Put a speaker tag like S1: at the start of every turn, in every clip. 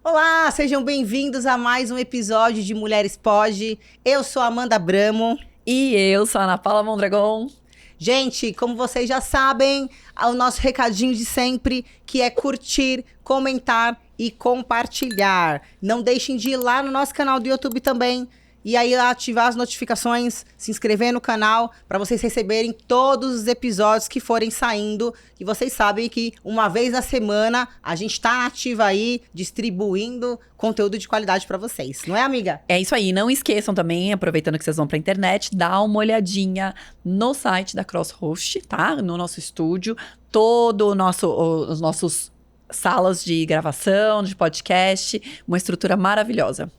S1: Olá, sejam bem-vindos a mais um episódio de Mulheres Pod. Eu sou a Amanda Bramo.
S2: E eu sou a Ana Paula Mondragon.
S1: Gente, como vocês já sabem, o nosso recadinho de sempre, que é curtir, comentar e compartilhar. Não deixem de ir lá no nosso canal do YouTube também. E aí ativar as notificações, se inscrever no canal, para vocês receberem todos os episódios que forem saindo. E vocês sabem que uma vez na semana a gente tá ativa aí, distribuindo conteúdo de qualidade para vocês. Não é, amiga?
S2: É isso aí. Não esqueçam também, aproveitando que vocês vão pra internet, dá uma olhadinha no site da CrossHost, tá? No nosso estúdio. Os nossos salas de gravação, de podcast. Uma estrutura maravilhosa.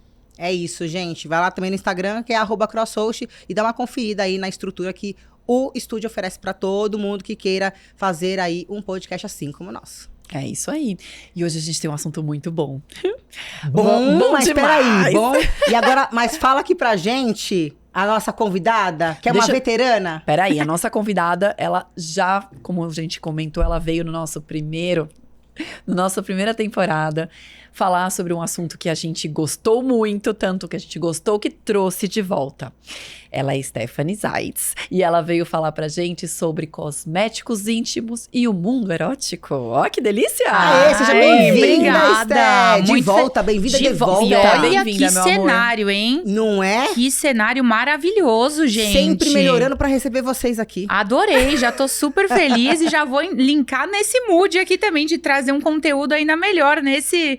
S1: É isso, gente. Vai lá também no Instagram, que é @CrossHost, e dá uma conferida aí na estrutura que o estúdio oferece para todo mundo que queira fazer aí um podcast assim como o nosso.
S2: É isso aí. E hoje a gente tem um assunto muito bom.
S1: Bom mas
S2: demais.
S1: Peraí, bom. E agora, mas fala aqui pra gente, a nossa convidada, que é uma veterana.
S2: Peraí, a nossa convidada, ela já, como a gente comentou, ela veio na nossa primeira temporada, falar sobre um assunto que a gente gostou muito, tanto que a gente gostou que trouxe de volta. Ela é Stephanie Zaitz e ela veio falar pra gente sobre cosméticos íntimos e o mundo erótico. Ó, que delícia!
S1: Aê, seja bem-vinda,
S3: obrigada!
S1: De volta, bem-vinda de volta.
S3: E olha
S2: Bem-vinda,
S3: que
S2: meu
S3: cenário, hein?
S1: Não é?
S3: Que cenário maravilhoso, gente.
S1: Sempre melhorando pra receber vocês aqui.
S3: Adorei, já tô super feliz e já vou linkar nesse mood aqui também de trazer um conteúdo ainda melhor nesse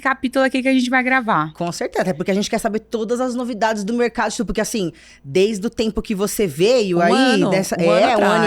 S3: capítulo aqui que a gente vai gravar.
S1: Com certeza, até porque a gente quer saber todas as novidades do mercado, porque assim, desde o tempo que você veio
S2: um ano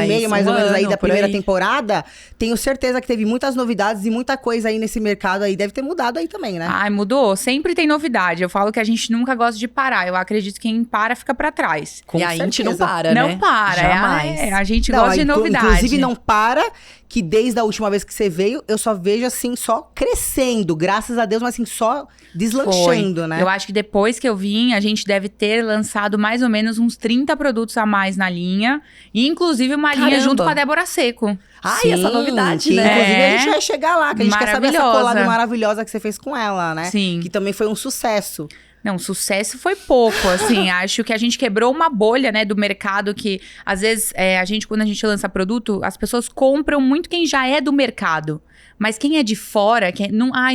S1: e meio mais ou menos aí da primeira
S2: aí.
S1: temporada, tenho certeza que teve muitas novidades e muita coisa aí nesse mercado aí, deve ter mudado aí também, né?
S3: Ai, mudou? Sempre tem novidade. Eu falo que a gente nunca gosta de parar. Eu acredito que quem para fica pra trás.
S1: Com
S2: e a gente não para,
S3: Não
S2: né?
S3: para.
S2: Jamais.
S3: A gente gosta de novidade.
S1: Inclusive não para, que desde a última vez que você veio, eu só vejo assim, só crescendo, graças a Deus, mas assim, só deslanchando, né?
S3: Eu acho que depois que eu vim, a gente deve ter lançado mais ou menos uns 30 produtos a mais na linha. E inclusive uma linha
S2: Caramba.
S3: junto com a Débora Seco.
S2: Ai, essa novidade,
S1: que,
S2: né?
S1: inclusive a gente vai chegar lá, que a gente quer saber essa
S3: Maravilhosa.
S1: collab maravilhosa que você fez com ela, né?
S3: Sim.
S1: Que também foi um sucesso.
S3: Não, sucesso foi pouco, assim, acho que a gente quebrou uma bolha, né, do mercado que, às vezes, quando a gente lança produto, as pessoas compram muito quem já é do mercado. Mas quem é de fora,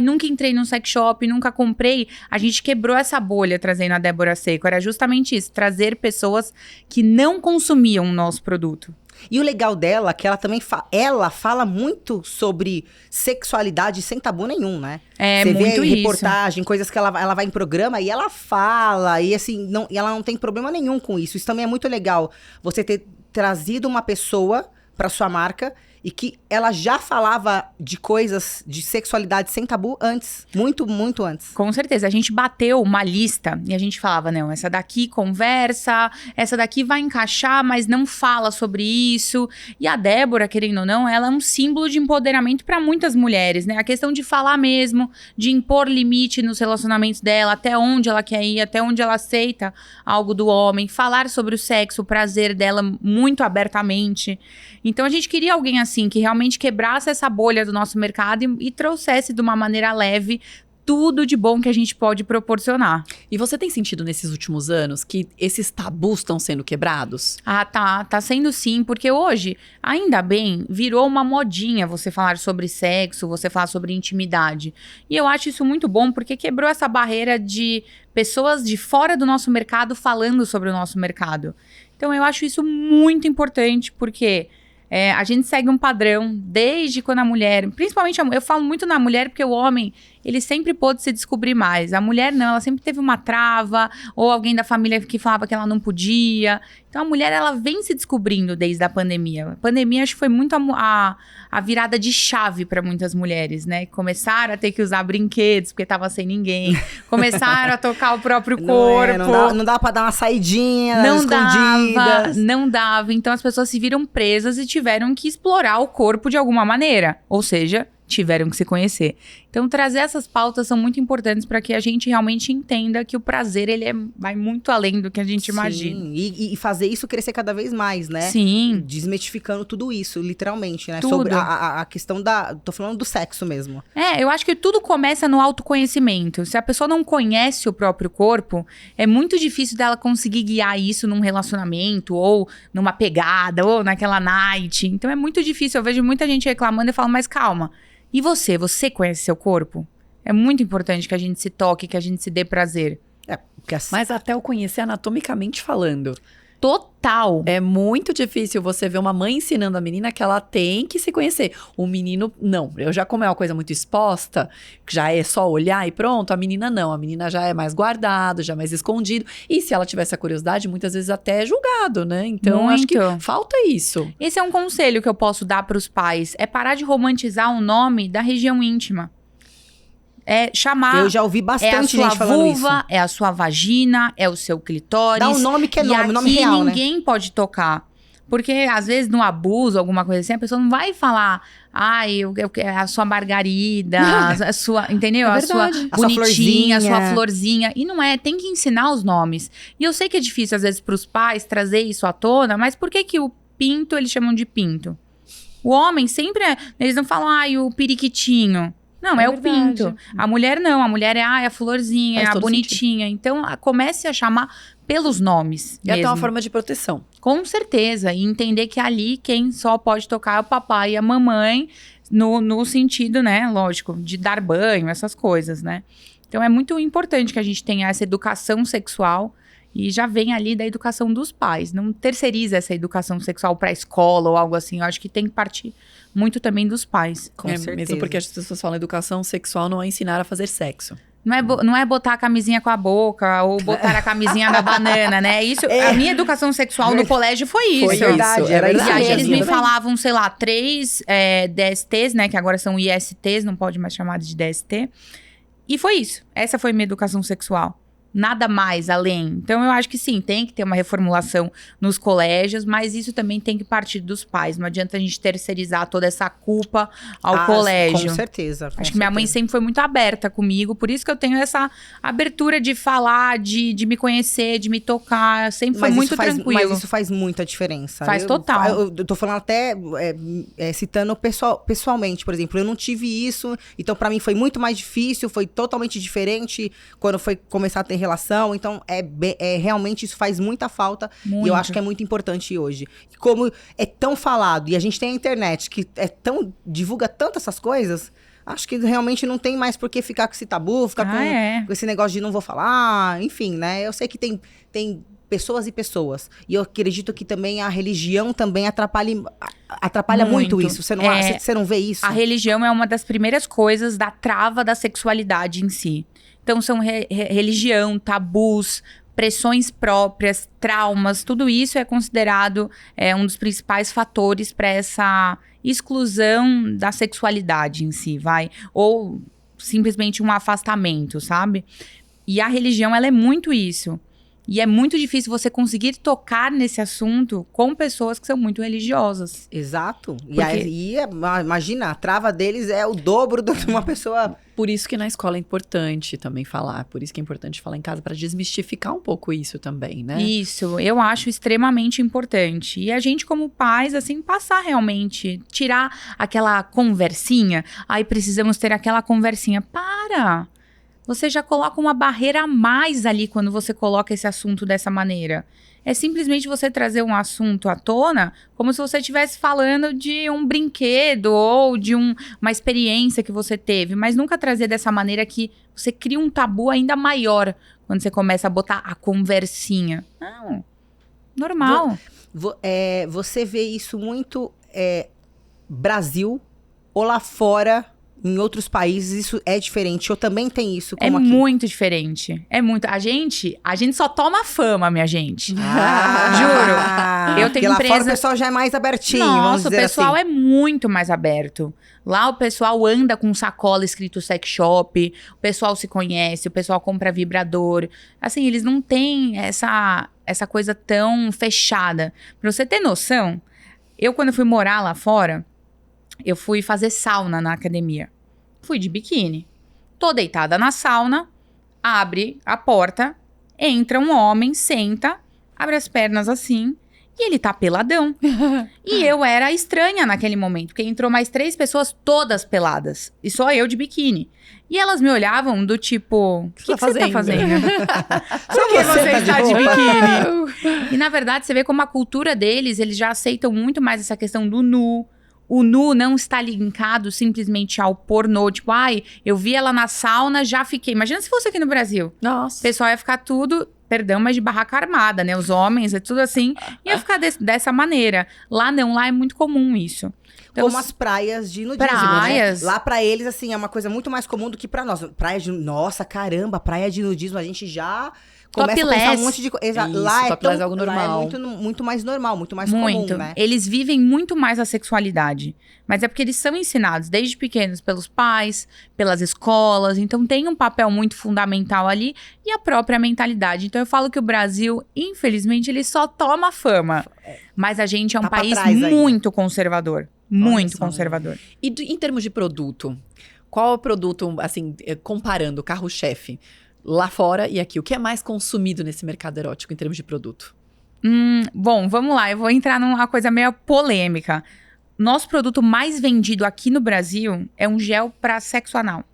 S3: nunca entrei num sex shop, nunca comprei, a gente quebrou essa bolha trazendo a Débora Seco. Era justamente isso, trazer pessoas que não consumiam o nosso produto.
S1: E o legal dela é que ela também ela fala muito sobre sexualidade sem tabu nenhum, né?
S3: É,
S1: você
S3: muito
S1: vê
S3: isso.
S1: reportagem, coisas que ela vai em programa e ela fala, e assim, e ela não tem problema nenhum com isso. Isso também é muito legal, você ter trazido uma pessoa pra sua marca e que ela já falava de coisas de sexualidade sem tabu antes, muito, muito antes.
S3: Com certeza, a gente bateu uma lista e a gente falava, não, essa daqui conversa, essa daqui vai encaixar, mas não fala sobre isso. E a Débora, querendo ou não, ela é um símbolo de empoderamento para muitas mulheres, né? A questão de falar mesmo, de impor limite nos relacionamentos dela, até onde ela quer ir, até onde ela aceita algo do homem, falar sobre o sexo, o prazer dela muito abertamente. Então a gente queria alguém assim, que realmente quebrasse essa bolha do nosso mercado e trouxesse de uma maneira leve tudo de bom que a gente pode proporcionar.
S2: E você tem sentido nesses últimos anos que esses tabus estão sendo quebrados?
S3: Ah, tá sendo sim, porque hoje, ainda bem, virou uma modinha você falar sobre sexo, você falar sobre intimidade. E eu acho isso muito bom, porque quebrou essa barreira de pessoas de fora do nosso mercado falando sobre o nosso mercado. Então eu acho isso muito importante, porque a gente segue um padrão desde quando a mulher, principalmente eu falo muito na mulher porque o homem, ele sempre pôde se descobrir mais. A mulher não, ela sempre teve uma trava, ou alguém da família que falava que ela não podia. Então a mulher, ela vem se descobrindo desde a pandemia. A pandemia acho que foi muito a virada de chave para muitas mulheres, né? Começaram a ter que usar brinquedos porque tava sem ninguém. Começaram a tocar o próprio corpo.
S1: Não dá pra dar uma saidinha, escondidas.
S3: Não dava. Então as pessoas se viram presas e tiveram que explorar o corpo de alguma maneira. Ou seja, tiveram que se conhecer. Então Então, trazer essas pautas são muito importantes para que a gente realmente entenda que o prazer, ele vai muito além do que a gente imagina.
S1: E fazer isso crescer cada vez mais, né?
S3: Sim.
S1: Desmistificando tudo isso, literalmente, né?
S3: Tudo.
S1: Sobre a questão tô falando do sexo mesmo.
S3: Eu acho que tudo começa no autoconhecimento. Se a pessoa não conhece o próprio corpo, é muito difícil dela conseguir guiar isso num relacionamento, ou numa pegada, ou naquela night. Então, é muito difícil. Eu vejo muita gente reclamando e falo, mas calma. E você? Você conhece seu corpo? É muito importante que a gente se toque, que a gente se dê prazer.
S2: Mas até eu conhecer anatomicamente falando.
S3: Total.
S2: É muito difícil você ver uma mãe ensinando a menina que ela tem que se conhecer. O menino, não. Eu já, como é uma coisa muito exposta, que já é só olhar e pronto, a menina não. A menina já é mais guardado, já é mais escondido. E se ela tivesse a curiosidade, muitas vezes até é julgado, né? Então, acho que falta isso.
S3: Esse é um conselho que eu posso dar para os pais. É parar de romantizar o nome da região íntima. É chamar...
S1: Eu já ouvi bastante gente falando isso.
S3: É a sua vulva, é a sua vagina, é o seu clitóris.
S1: Dá um nome que é nome, nome real, né?
S3: E ninguém pode tocar. Porque, às vezes, no abuso, alguma coisa assim, a pessoa não vai falar... Ai, a sua margarida, a sua... Entendeu?
S2: É
S3: a sua
S1: a sua
S3: bonitinha, a sua
S1: florzinha.
S3: florzinha. E não é, tem que ensinar os nomes. E eu sei que é difícil, às vezes, para os pais trazer isso à tona, mas por que o pinto, eles chamam de pinto? O homem sempre é... Eles não falam, ai, o periquitinho. Não, é o
S2: verdade.
S3: pinto. A mulher não. A mulher é a florzinha,
S2: Faz
S3: é a
S2: todo
S3: bonitinha. Então, comece a chamar pelos nomes
S2: E até
S3: mesmo.
S2: uma forma de proteção.
S3: Com certeza. E entender que ali quem só pode tocar é o papai e a mamãe, no sentido, né, lógico, de dar banho, essas coisas, né? Então, é muito importante que a gente tenha essa educação sexual e já vem ali da educação dos pais. Não terceiriza essa educação sexual para a escola ou algo assim. Eu acho que tem que partir muito também dos pais.
S1: Com certeza.
S2: Mesmo porque as pessoas falam educação sexual não é ensinar a fazer sexo.
S3: Não é botar a camisinha com a boca ou botar a camisinha na banana, né? Isso, a minha educação sexual no colégio foi isso.
S2: Foi
S1: verdade,
S2: isso,
S1: era
S2: é
S1: isso
S3: E aí
S1: mesmo.
S3: eles me
S1: Também.
S3: falavam, sei lá, 3 DSTs, né? Que agora são ISTs, não pode mais chamar de DST. E foi isso. Essa foi minha educação sexual. Nada mais além. Então, eu acho que sim, tem que ter uma reformulação nos colégios, mas isso também tem que partir dos pais. Não adianta a gente terceirizar toda essa culpa ao colégio.
S1: Com certeza.
S3: Acho que minha mãe sempre foi muito aberta comigo, por isso que eu tenho essa abertura de falar, de me conhecer, de me tocar. Sempre foi muito tranquilo.
S1: Mas isso faz muita diferença.
S3: Faz total.
S1: Eu tô falando até, citando pessoalmente, por exemplo. Eu não tive isso, então pra mim foi muito mais difícil, foi totalmente diferente quando foi começar a ter relação. Então, realmente isso faz muita falta.
S3: Muito.
S1: E eu acho que é muito importante hoje. Como é tão falado, e a gente tem a internet, que divulga tanto essas coisas... Acho que realmente não tem mais por que ficar com esse tabu, ficar com esse negócio de não vou falar, enfim, né? Eu sei que tem pessoas e pessoas. E eu acredito que também a religião também atrapalha muito isso. Você não vê isso?
S3: A religião é uma das primeiras coisas da trava da sexualidade em si. Então, são religião, tabus, pressões próprias, traumas, tudo isso é considerado um dos principais fatores para essa exclusão da sexualidade em si, ou simplesmente um afastamento, sabe? E a religião, ela é muito isso. E é muito difícil você conseguir tocar nesse assunto com pessoas que são muito religiosas.
S1: Exato.
S3: Porque...
S1: Imagina, a trava deles é o dobro de uma pessoa...
S2: Por isso que na escola é importante também falar. Por isso que é importante falar em casa, para desmistificar um pouco isso também, né?
S3: Isso, eu acho extremamente importante. E a gente, como pais, assim, passar realmente, tirar aquela conversinha. Aí precisamos ter aquela conversinha. Para! Você já coloca uma barreira a mais ali quando você coloca esse assunto dessa maneira. É simplesmente você trazer um assunto à tona como se você estivesse falando de um brinquedo ou de uma experiência que você teve. Mas nunca trazer dessa maneira que você cria um tabu ainda maior quando você começa a botar a conversinha. Não, normal.
S1: Você vê isso muito Brasil ou lá fora... Em outros países isso é diferente. Eu também tenho isso como aqui.
S3: É muito diferente. É muito. A gente só toma fama, minha gente. Juro. Eu tenho
S1: lá
S3: empresa...
S1: fora o pessoal já é mais abertinho, vamos
S3: Nossa, o
S1: dizer
S3: pessoal
S1: assim.
S3: é muito mais aberto. Lá o pessoal anda com sacola escrito sex shop, o pessoal se conhece, o pessoal compra vibrador. Assim, eles não têm essa coisa tão fechada. Pra você ter noção, eu quando fui morar lá fora, eu fui fazer sauna na academia. Fui de biquíni. Tô deitada na sauna, abre a porta, entra um homem, senta, abre as pernas assim, e ele tá peladão. E eu era estranha naquele momento, porque entrou mais 3 pessoas todas peladas, e só eu de biquíni. E elas me olhavam do tipo, o que você tá fazendo? Por que você está de biquíni? E na verdade, você vê como a cultura deles, eles já aceitam muito mais essa questão do nu. O nu não está linkado simplesmente ao pornô. Tipo, ai, eu vi ela na sauna, já fiquei. Imagina se fosse aqui no Brasil.
S2: Nossa.
S3: O pessoal ia ficar tudo, perdão, mas de barraca armada, né? Os homens, é tudo assim. Ia ficar dessa maneira. Lá não, lá é muito comum isso. Então,
S1: Como as praias de nudismo,
S3: praias.
S1: né? Lá pra eles, assim, é uma coisa muito mais comum do que pra nós. Praia de... Nossa, caramba, praia de nudismo, a gente já... Começa a pensar um monte de coisa.
S2: Isso,
S1: Lá é
S2: topless é algo
S1: lá
S2: normal.
S1: é muito mais normal, muito mais
S3: muito.
S1: comum, né?
S3: Eles vivem muito mais a sexualidade. Mas é porque eles são ensinados desde pequenos pelos pais, pelas escolas. Então tem um papel muito fundamental ali. E a própria mentalidade. Então eu falo que o Brasil, infelizmente, ele só toma fama. Mas a gente é um
S1: Tá pra
S3: país
S1: trás ainda.
S3: muito conservador. Muito
S2: só.
S3: conservador.
S2: E em termos de produto, qual é o produto, assim, comparando o carro-chefe lá fora e aqui? O que é mais consumido nesse mercado erótico em termos de produto?
S3: Bom, vamos lá. Eu vou entrar numa coisa meio polêmica. Nosso produto mais vendido aqui no Brasil é um gel para sexo anal.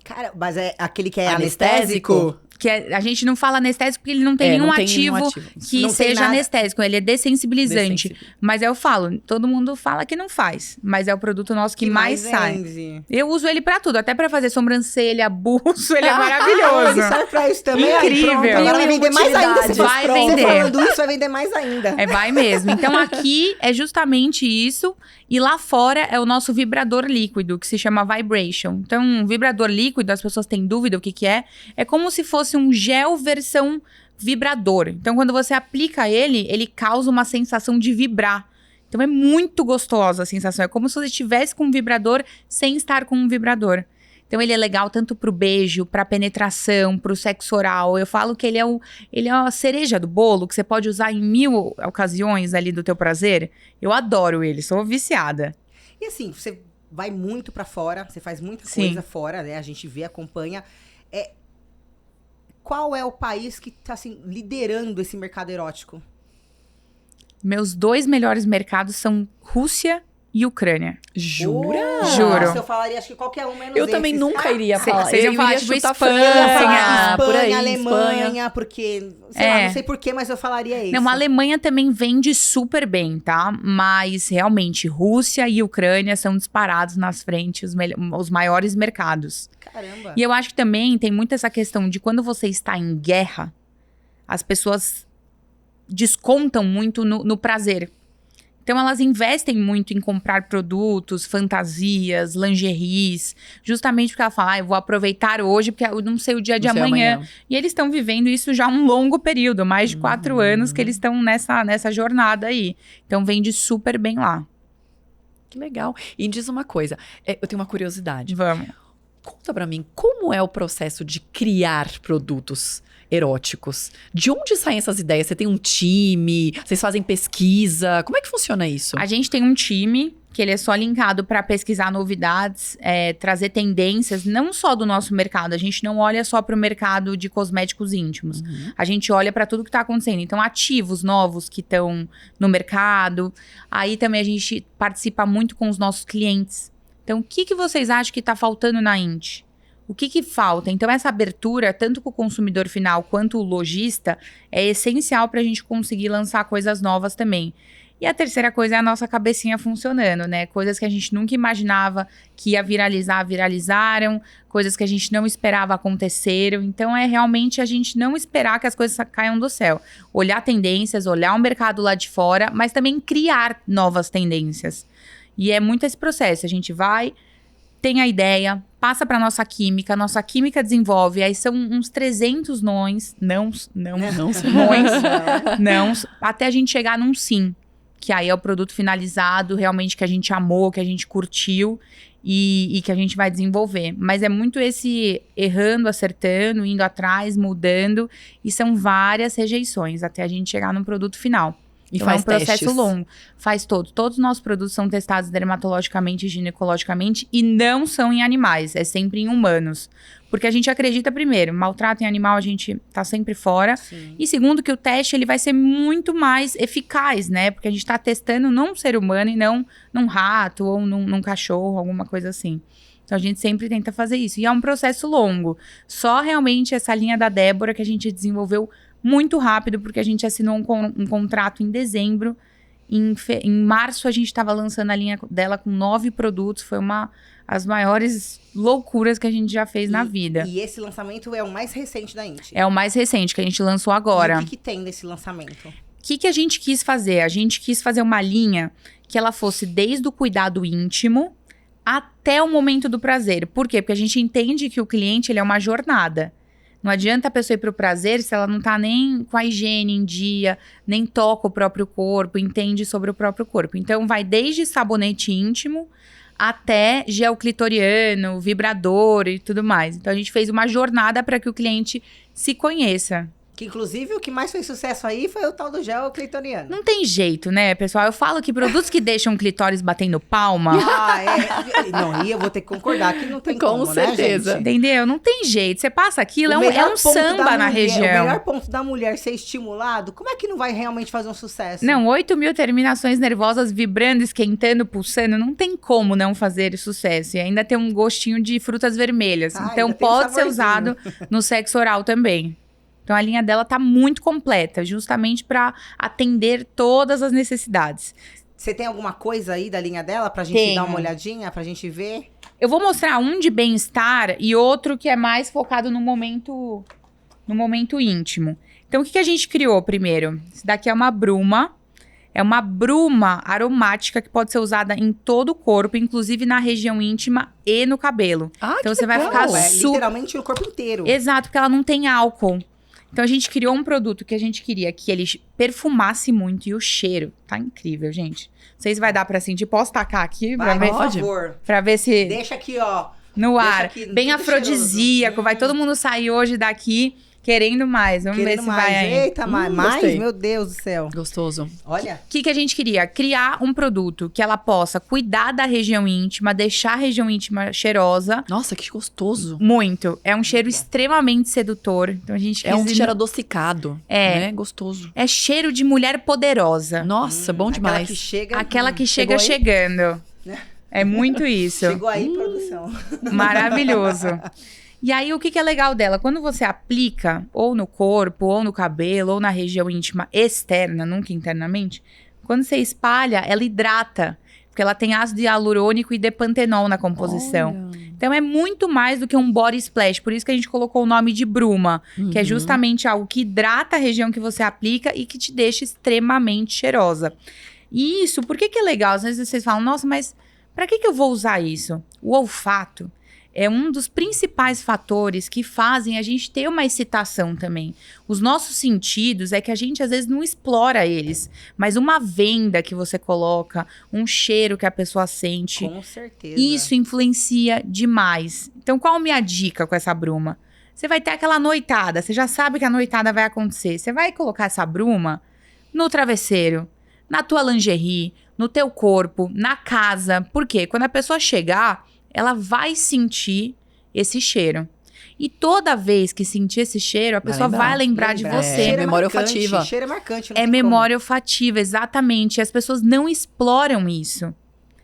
S1: Cara, mas é aquele que é
S2: Anestésico?
S1: anestésico?
S3: A gente não fala anestésico porque ele não tem nenhum
S2: não tem
S3: ativo
S2: nenhum ativo.
S3: que
S1: Não tem
S3: seja
S1: nada.
S3: anestésico. Ele é dessensibilizante.
S2: Dessensibilizante.
S3: Mas eu falo, todo mundo fala que não faz. Mas é o produto nosso que mais sai.
S1: vende.
S3: Eu uso ele pra tudo, até pra fazer sobrancelha, buço, ele é
S1: Ele
S3: maravilhoso.
S1: serve pra isso também.
S3: Incrível.
S1: Aí, pronto, agora vai vender mais ainda. Você
S3: Vai
S1: você
S3: vender.
S1: falando isso, vai vender mais ainda.
S3: É, vai mesmo. Então aqui é justamente isso. E lá fora é o nosso vibrador líquido, que se chama Vibration. Então, um vibrador líquido, as pessoas têm dúvida o que que é. É como se fosse um gel versão vibrador. Então, quando você aplica ele, ele causa uma sensação de vibrar. Então, é muito gostosa a sensação. É como se você estivesse com um vibrador sem estar com um vibrador. Então, ele é legal tanto pro beijo, pra penetração, pro sexo oral. Eu falo que ele é a cereja do bolo, que você pode usar em 1000 ocasiões ali do teu prazer. Eu adoro ele, sou viciada.
S1: E assim, você vai muito pra fora, você faz muita
S3: Sim.
S1: coisa fora, né? A gente vê, acompanha. Qual é o país que tá, assim, liderando esse mercado erótico?
S3: Meus 2 melhores mercados são Rússia e Ucrânia.
S2: Jura?
S3: Juro.
S1: Nossa, eu falaria, acho que qualquer um menos
S2: Eu também
S1: esses.
S2: nunca iria
S3: Cê-
S2: falar.
S3: vocês
S2: Eu
S3: iam falar,
S2: iria
S3: tipo,
S2: chutar
S3: Espanha,
S1: Eu ia falar
S2: França, por aí,
S1: Espanha, Alemanha,
S2: Espanha.
S1: porque, sei lá, não sei porquê, mas eu falaria isso.
S3: Não, a Alemanha também vende super bem, tá? Mas realmente, Rússia e Ucrânia são disparados nas frentes, os maiores mercados.
S1: Caramba.
S3: E eu acho que também tem muito essa questão de quando você está em guerra, as pessoas descontam muito no prazer. Então, elas investem muito em comprar produtos, fantasias, lingeries, justamente porque ela fala, eu vou aproveitar hoje, porque eu não sei o dia de
S2: Não sei
S3: amanhã. E eles estão vivendo isso já há um longo período, mais de 4 anos que eles estão nessa jornada aí. Então, vende super bem lá.
S2: Que legal. E diz uma coisa, eu tenho uma curiosidade.
S3: Vamos.
S2: Conta pra mim, como é o processo de criar produtos eróticos? De onde saem essas ideias? Você tem um time? Vocês fazem pesquisa? Como é que funciona isso?
S3: A gente tem um time que ele é só linkado para pesquisar novidades, trazer tendências, não só do nosso mercado. A gente não olha só para o mercado de cosméticos íntimos. A gente olha para tudo que está acontecendo. Então, ativos novos que estão no mercado. Aí também a gente participa muito com os nossos clientes. Então, o que vocês acham que está faltando na Inti? O que falta? Então, essa abertura, tanto com o consumidor final quanto o lojista, é essencial para a gente conseguir lançar coisas novas também. E a terceira coisa é a nossa cabecinha funcionando, né? Coisas que a gente nunca imaginava que ia viralizar, viralizaram. Coisas que a gente não esperava aconteceram. Então, é realmente a gente não esperar que as coisas caiam do céu. Olhar tendências, olhar o mercado lá de fora, mas também criar novas tendências. E é muito esse processo. A gente vai, tem a ideia, passa para nossa química desenvolve, aí são uns 300 nãos, até a gente chegar num sim, que aí é o produto finalizado, realmente que a gente amou, que a gente curtiu e que a gente vai desenvolver. Mas é muito esse errando, acertando, indo atrás, mudando, e são várias rejeições até a gente chegar num produto final.
S2: E
S3: Então,
S2: faz
S3: é um processo
S2: testes.
S3: longo. Faz todos. Todos os nossos produtos são testados dermatologicamente e ginecologicamente e não são em animais, é sempre em humanos. Porque a gente acredita, primeiro, maltrato em animal a gente tá sempre fora.
S1: Sim.
S3: E segundo, que o teste ele vai ser muito mais eficaz, né? Porque a gente tá testando num ser humano e não num rato ou num cachorro, alguma coisa assim. Então a gente sempre tenta fazer isso. E é um processo longo. Só realmente essa linha da Débora que a gente desenvolveu muito rápido, porque a gente assinou um contrato em dezembro. Em março a gente estava lançando a linha dela com 9 produtos. Foi as maiores loucuras que a gente já fez na vida.
S1: E esse lançamento é o mais recente da Inti.
S3: É o mais recente que a gente lançou agora.
S1: E o que tem nesse lançamento?
S3: O que a gente quis fazer? A gente quis fazer uma linha que ela fosse desde o cuidado íntimo até o momento do prazer. Por quê? Porque a gente entende que o cliente ele é uma jornada. Não adianta a pessoa ir pro prazer se ela não tá nem com a higiene em dia, nem toca o próprio corpo, entende sobre o próprio corpo. Então, vai desde sabonete íntimo até gel clitoriano, vibrador e tudo mais. Então, a gente fez uma jornada para que o cliente se conheça.
S1: Que, inclusive, o que mais fez sucesso aí foi o tal do gel clitoriano.
S3: Não tem jeito, né, pessoal? Eu falo que produtos que deixam o clitóris batendo palma...
S1: Ah, é. Não, e eu vou ter que concordar que não tem
S2: Com
S1: como,
S2: certeza.
S1: né, gente?
S3: Entendeu? Não tem jeito. Você passa aquilo, é um
S1: melhor ponto da
S3: samba na
S1: mulher-
S3: região.
S1: O melhor ponto da mulher ser estimulado, como é que não vai realmente fazer um sucesso?
S3: Não, 8.000 terminações nervosas vibrando, esquentando, pulsando. Não tem como não fazer sucesso. E ainda tem um gostinho de frutas vermelhas.
S1: Ah,
S3: Então
S1: ainda tem um
S3: pode ser
S1: saborzinho.
S3: usado no sexo oral também. Então a linha dela tá muito completa, justamente para atender todas as necessidades.
S1: Você tem alguma coisa aí da linha dela pra gente
S3: Tenho.
S1: dar uma olhadinha, pra gente ver?
S3: Eu vou mostrar um de bem-estar e outro que é mais focado no momento íntimo. Então, o que a gente criou primeiro? Esse daqui é uma bruma. É uma bruma aromática que pode ser usada em todo o corpo, inclusive na região íntima e no cabelo.
S2: Ah,
S3: Então,
S2: que
S3: você vai
S2: legal.
S3: ficar
S1: É
S3: super...
S1: literalmente o corpo inteiro.
S3: Exato, porque ela não tem álcool. Então, a gente criou um produto que a gente queria que ele perfumasse muito. E o cheiro tá incrível, gente. Não sei se vai dar pra sentir. Posso tacar aqui
S1: Vai,
S3: pra ver,
S1: por
S2: Pode.
S1: favor.
S3: pra ver se...
S1: Deixa aqui, ó.
S3: No
S1: Deixa
S3: ar.
S1: aqui,
S3: Bem
S1: tudo
S3: afrodisíaco.
S1: cheiroso.
S3: Vai todo mundo sair hoje daqui querendo mais. Vamos ver
S1: Querendo
S3: se
S1: mais.
S3: vai aí.
S1: Eita, mais?
S2: gostei.
S1: Meu Deus do céu.
S2: Gostoso.
S1: Olha.
S3: O que a gente queria? Criar um produto que ela possa cuidar da região íntima, deixar a região íntima cheirosa.
S2: Nossa, que gostoso.
S3: Muito. É um cheiro extremamente sedutor. Então a gente
S2: É um
S3: quis-
S2: cheiro adocicado.
S3: É.
S2: Né? Gostoso.
S3: É cheiro de mulher poderosa.
S2: Nossa, bom
S1: Aquela
S2: demais.
S1: que chega.
S3: Aquela que
S1: chegou
S3: chega
S1: aí?
S3: chegando. É muito isso.
S1: Chegou aí, produção.
S3: Maravilhoso. E aí, o que é legal dela? Quando você aplica, ou no corpo, ou no cabelo, ou na região íntima externa, nunca internamente, quando você espalha, ela hidrata. Porque ela tem ácido hialurônico e depantenol na composição.
S2: Olha.
S3: Então, é muito mais do que um body splash. Por isso que a gente colocou o nome de bruma. Que é
S2: Uhum.
S3: justamente algo que hidrata a região que você aplica e que te deixa extremamente cheirosa. E isso, por que é legal? Às vezes vocês falam, nossa, mas para que eu vou usar isso? O olfato é um dos principais fatores que fazem a gente ter uma excitação também. Os nossos sentidos é que a gente às vezes não explora eles, mas uma venda que você coloca, um cheiro que a pessoa sente,
S1: Com certeza.
S3: isso influencia demais. Então, qual a minha dica com essa bruma? Você vai ter aquela noitada, você já sabe que a noitada vai acontecer. Você vai colocar essa bruma no travesseiro, na tua lingerie, no teu corpo, na casa. Por quê? Quando a pessoa chegar, ela vai sentir esse cheiro. E toda vez que sentir esse cheiro, a pessoa vai lembrar de
S1: Lembra.
S3: você.
S2: É, memória
S1: marcante,
S2: olfativa.
S1: Cheiro é marcante. não
S3: É
S1: tem
S3: memória olfativa, exatamente. E as pessoas não exploram isso.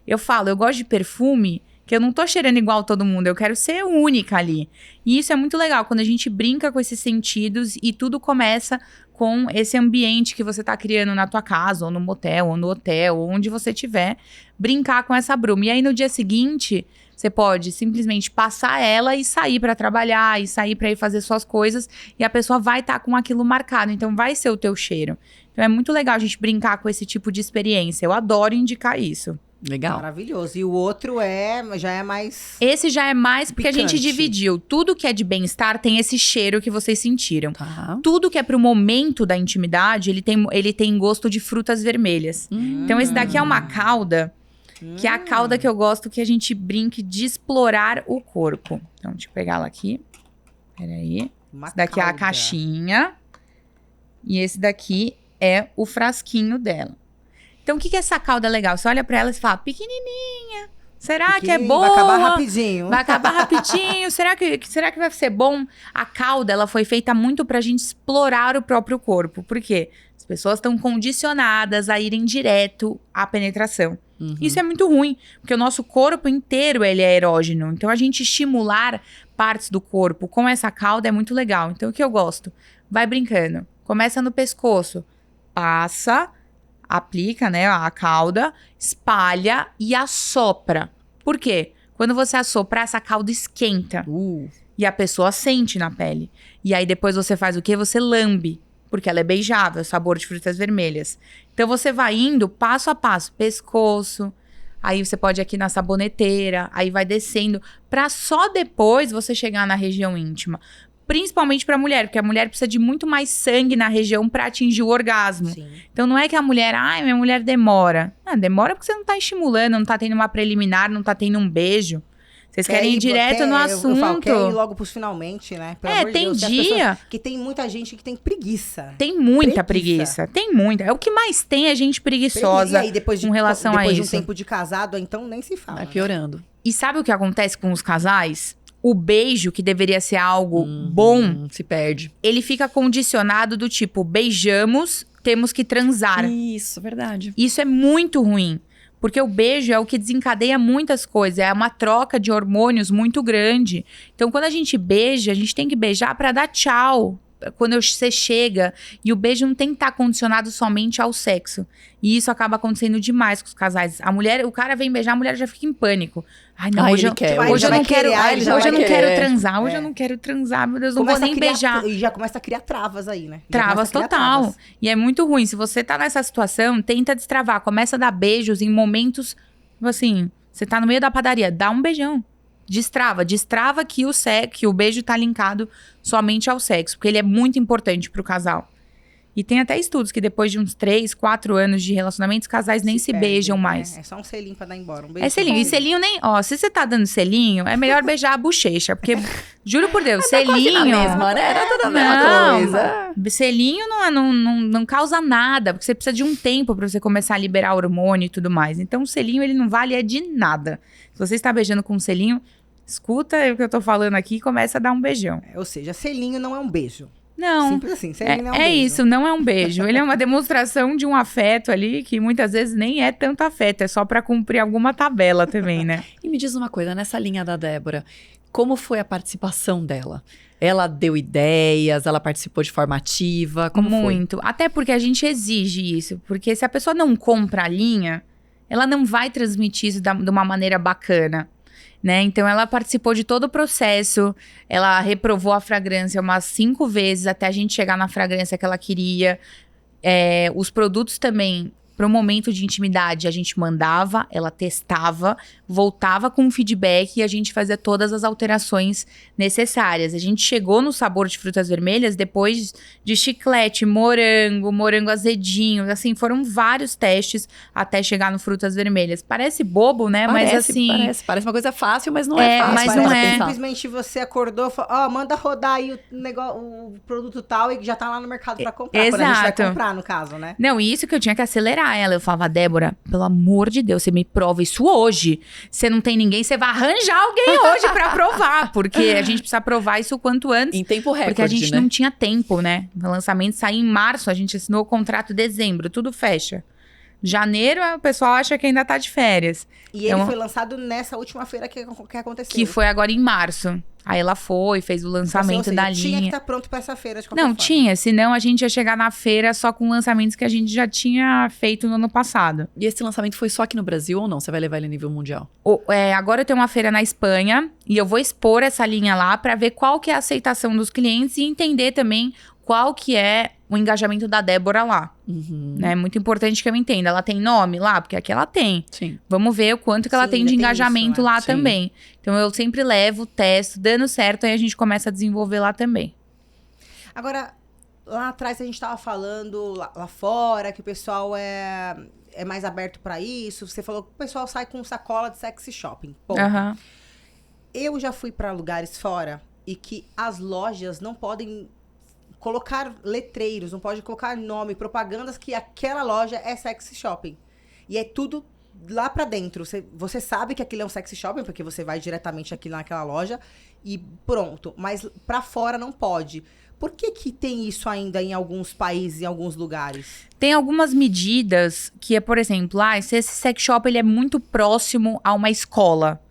S3: Eu falo, eu gosto de perfume, que eu não tô cheirando igual todo mundo, eu quero ser única ali. E isso é muito legal, quando a gente brinca com esses sentidos e tudo começa com esse ambiente que você tá criando na tua casa, ou no motel, ou no hotel, ou onde você estiver, brincar com essa bruma. E aí no dia seguinte, você pode simplesmente passar ela e sair pra trabalhar, e sair pra ir fazer suas coisas, e a pessoa vai estar com aquilo marcado, então vai ser o teu cheiro. Então é muito legal a gente brincar com esse tipo de experiência, eu adoro indicar isso.
S2: Legal.
S1: Maravilhoso. E o outro já é mais...
S3: Esse já é mais porque a gente
S1: Picante.
S3: dividiu. Tudo que é de bem-estar tem esse cheiro que vocês sentiram.
S2: Tá.
S3: Tudo que é pro momento da intimidade, ele tem gosto de frutas vermelhas. Então esse daqui é uma cauda, que é a cauda que eu gosto que a gente brinque de explorar o corpo. Então deixa eu pegar ela aqui. Peraí.
S1: Uma
S3: Esse daqui é a
S1: calda.
S3: caixinha. E esse daqui é o frasquinho dela. Então, o que essa calda é legal? Você olha pra ela e fala, pequenininha, será que é boa?
S1: Vai acabar rapidinho.
S3: Vai acabar rapidinho. Será que vai ser bom? A cauda, ela foi feita muito pra gente explorar o próprio corpo. Por quê? As pessoas estão condicionadas a irem direto à penetração. Isso é muito ruim, porque o nosso corpo inteiro, ele é erógeno. Então, a gente estimular partes do corpo com essa cauda é muito legal. Então, o que eu gosto? Vai brincando. Começa no pescoço. Passa, aplica, né, a cauda, espalha e assopra. Por quê? Quando você assoprar, essa cauda esquenta. E a pessoa sente na pele. E aí, depois você faz o quê? Você lambe. Porque ela é beijável, sabor de frutas vermelhas. Então, você vai indo passo a passo. Pescoço. Aí, você pode ir aqui na saboneteira. Aí, vai descendo. Pra só depois você chegar na região íntima. Principalmente pra mulher. Porque a mulher precisa de muito mais sangue na região pra atingir o orgasmo.
S1: Sim.
S3: Então, não é que a mulher... Ai, minha mulher demora. Demora porque você não tá estimulando. Não tá tendo uma preliminar. Não tá tendo um beijo. Vocês querem ir direto no assunto.
S1: Eu falo, quer ir logo pros finalmente, né? Pelo amor de
S3: tem
S1: Deus, que as
S3: dia.
S1: pessoas- que tem muita gente que tem preguiça.
S3: Tem muita preguiça. Tem muita. É o que mais tem é gente preguiçosa
S1: E aí, depois
S3: com relação a
S1: depois de um
S3: isso.
S1: tempo de casado, então nem se fala.
S2: Vai
S1: né?
S2: piorando.
S3: E sabe o que acontece com os casais? O beijo, que deveria ser algo bom,
S2: Se perde.
S3: ele fica condicionado do tipo, beijamos, temos que transar.
S2: Isso, verdade.
S3: Isso é muito ruim. Porque o beijo é o que desencadeia muitas coisas. É uma troca de hormônios muito grande. Então, quando a gente beija, a gente tem que beijar pra dar tchau. Quando você chega. E o beijo não tem que estar condicionado somente ao sexo. E isso acaba acontecendo demais com os casais. O cara vem beijar, a mulher já fica em pânico. Ai, não, hoje
S2: ele
S3: eu,
S2: quer.
S1: Vai,
S3: hoje eu
S1: vai
S3: não quero,
S1: querer,
S3: ai,
S1: ele já
S3: hoje eu
S1: vai
S3: não
S2: querer.
S3: quero transar, hoje
S1: É.
S3: eu não quero transar, meu Deus, não
S1: Começa
S3: vou
S1: a
S3: nem
S1: criar-
S3: beijar.
S1: E já começa a criar travas aí, né? Já
S3: Travas
S1: começa a criar
S3: total.
S1: travas.
S3: E é muito ruim. Se você tá nessa situação, tenta destravar. Começa a dar beijos em momentos, tipo assim, você tá no meio da padaria, dá um beijão. Destrava que o beijo tá linkado somente ao sexo, porque ele é muito importante pro casal. E tem até estudos que depois de uns 3, 4 anos de relacionamento, os casais nem se
S1: perdem,
S3: beijam
S1: né?
S3: mais.
S1: É só um selinho pra dar embora. Um beijo.
S3: É selinho. E selinho nem... Ó, se você tá dando selinho, é melhor beijar a bochecha. Porque, juro por Deus, selinho...
S2: mesma, né? Era tudo a mesma
S3: Não.
S2: coisa.
S3: Selinho não causa nada, porque você precisa de um tempo pra você começar a liberar hormônio e tudo mais. Então, o selinho, ele não vale de nada. Se você está beijando com um selinho, escuta o que eu tô falando aqui e começa a dar um beijão.
S1: Ou seja, selinho não é um beijo.
S3: Não.
S1: Simples assim, selinho não é um
S3: É
S1: beijo.
S3: isso, não é um beijo. Ele é uma demonstração de um afeto ali, que muitas vezes nem é tanto afeto, é só pra cumprir alguma tabela também, né?
S2: E me diz uma coisa, nessa linha da Débora, como foi a participação dela? Ela deu ideias, ela participou de forma ativa, como foi?
S3: Muito. Até porque a gente exige isso. Porque se a pessoa não compra a linha, ela não vai transmitir isso de uma maneira bacana. Né? Então, ela participou de todo o processo, ela reprovou a fragrância umas 5 vezes até a gente chegar na fragrância que ela queria. Os produtos também, para o momento de intimidade, a gente mandava, ela testava, voltava com um feedback e a gente fazia todas as alterações necessárias. A gente chegou no sabor de frutas vermelhas depois de chiclete, morango azedinho, assim, foram vários testes até chegar no frutas vermelhas. Parece bobo, né? Mas assim...
S2: Parece uma coisa fácil, mas não é fácil.
S3: mas
S2: para
S3: não
S2: ela
S3: é.
S2: pensar.
S1: Simplesmente você acordou e falou, ó, manda rodar aí o produto tal e que já tá lá no mercado pra comprar. Quando a gente vai
S3: Exato.
S1: comprar, no caso, né?
S3: Não, e isso que eu tinha que acelerar ela. Eu falava, Débora, pelo amor de Deus, você me prova isso hoje. Você não tem ninguém, você vai arranjar alguém hoje pra provar. Porque a gente precisa provar isso o quanto antes.
S2: Em tempo recorde,
S3: Porque a gente
S2: né?
S3: não tinha tempo, né? O lançamento saiu em março, a gente assinou o contrato em dezembro, tudo fecha. Janeiro, o pessoal acha que ainda tá de férias.
S1: E
S3: Então,
S1: ele foi lançado nessa última feira que aconteceu.
S3: Que foi agora em março. Aí ela foi, fez o lançamento
S1: Ou seja,
S3: da
S1: tinha que
S3: linha.
S1: estar pronto pra essa feira de qualquer
S3: Não,
S1: forma.
S3: tinha, senão a gente ia chegar na feira só com lançamentos que a gente já tinha feito no ano passado.
S2: E esse lançamento foi só aqui no Brasil ou não? Você vai levar ele a nível mundial?
S3: Agora eu tenho uma feira na Espanha e eu vou expor essa linha lá pra ver qual que é a aceitação dos clientes e entender também qual que é o engajamento da Débora lá. Né? É muito importante que eu entenda. Ela tem nome lá? Porque aqui ela tem.
S2: Sim.
S3: Vamos ver o quanto que ela
S1: Sim,
S3: tem de
S1: ainda tem
S3: engajamento
S1: isso, né?
S3: lá
S2: Sim.
S3: também. Então eu sempre levo, testo, dando certo, aí a gente começa a desenvolver lá também.
S1: Agora, lá atrás a gente tava falando, lá fora, que o pessoal é mais aberto pra isso. Você falou que o pessoal sai com sacola de sexy shopping. Ponto.
S3: Aham.
S1: Eu já fui pra lugares fora e que as lojas não podem colocar letreiros, não pode colocar nome, propagandas que aquela loja é sexy shopping. E é tudo lá pra dentro. Você sabe que aquilo é um sexy shopping, porque você vai diretamente aqui naquela loja e pronto. Mas pra fora não pode. Por que que tem isso ainda em alguns países, em alguns lugares?
S3: Tem algumas medidas que é, por exemplo, se esse sex shop ele é muito próximo a uma escola,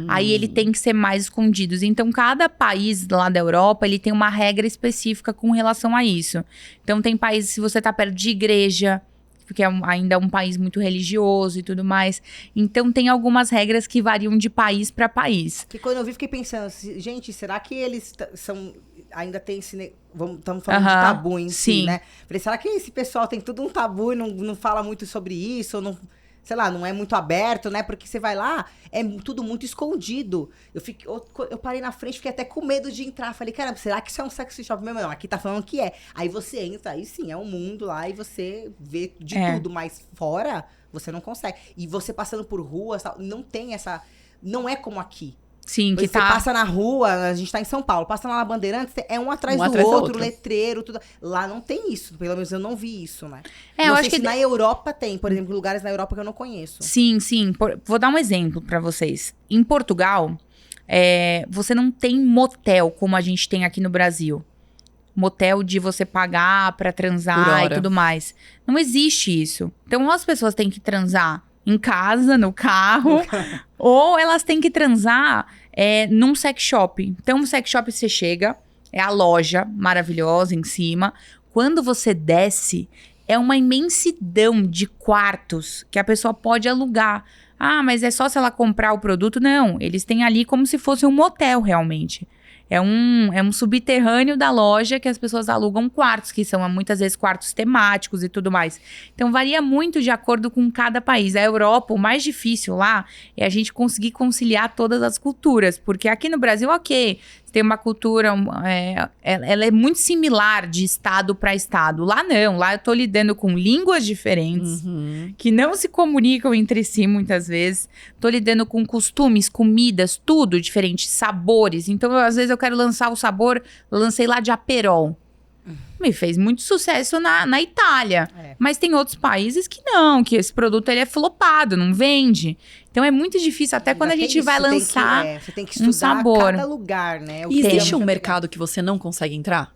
S3: aí ele tem que ser mais escondido. Então, cada país lá da Europa, ele tem uma regra específica com relação a isso. Então, tem países, se você tá perto de igreja, porque ainda é um país muito religioso e tudo mais. Então, tem algumas regras que variam de país para país.
S1: Que quando eu vi, fiquei pensando, gente, será que eles são... Ainda tem esse... Estamos falando de tabu em si, né? Falei, será que esse pessoal tem tudo um tabu e não fala muito sobre isso? Ou não, sei lá, não é muito aberto, né? Porque você vai lá, é tudo muito escondido. Eu parei na frente, fiquei até com medo de entrar. Falei, caramba, será que isso é um sexy shop mesmo? Não, aqui tá falando que é. Aí você entra, aí sim, é um mundo lá e você vê de tudo. Mas fora, você não consegue. E você passando por ruas, não tem essa... Não é como aqui.
S3: Sim, que
S1: você passa na rua, a gente tá em São Paulo, passa lá na Bandeirantes, é um atrás do outro, letreiro, tudo. Lá não tem isso, pelo menos eu não vi isso, né?
S3: Eu
S1: não
S3: acho
S1: sei
S3: que
S1: se na Europa tem, por exemplo, lugares na Europa que eu não conheço.
S3: Sim. Vou dar um exemplo pra vocês. Em Portugal, você não tem motel como a gente tem aqui no Brasil. Motel de você pagar pra transar e tudo mais. Não existe isso. Então, as pessoas têm que transar em casa, no carro, ou elas têm que transar num sex shop. Então, no sex shop você chega, é a loja maravilhosa em cima. Quando você desce, é uma imensidão de quartos que a pessoa pode alugar. Ah, mas é só se ela comprar o produto? Não, eles têm ali como se fosse um motel, realmente. É um subterrâneo da loja que as pessoas alugam quartos, que são muitas vezes quartos temáticos e tudo mais. Então, varia muito de acordo com cada país. A Europa, o mais difícil lá é a gente conseguir conciliar todas as culturas. Porque aqui no Brasil, ok, tem uma cultura, ela é muito similar de estado para estado. Lá não, lá eu tô lidando com línguas diferentes, que não se comunicam entre si muitas vezes. Tô lidando com costumes, comidas, tudo diferente, sabores. Então, às vezes eu quero lançar o sabor, eu lancei lá de Aperol. Me fez muito sucesso na Itália. Mas tem outros países que não, que esse produto ele é flopado, não vende. Então é muito difícil, até quando a gente vai lançar
S1: você tem que estudar
S3: um sabor.
S1: cada lugar, né?
S2: E existe um mercado que você não consegue entrar?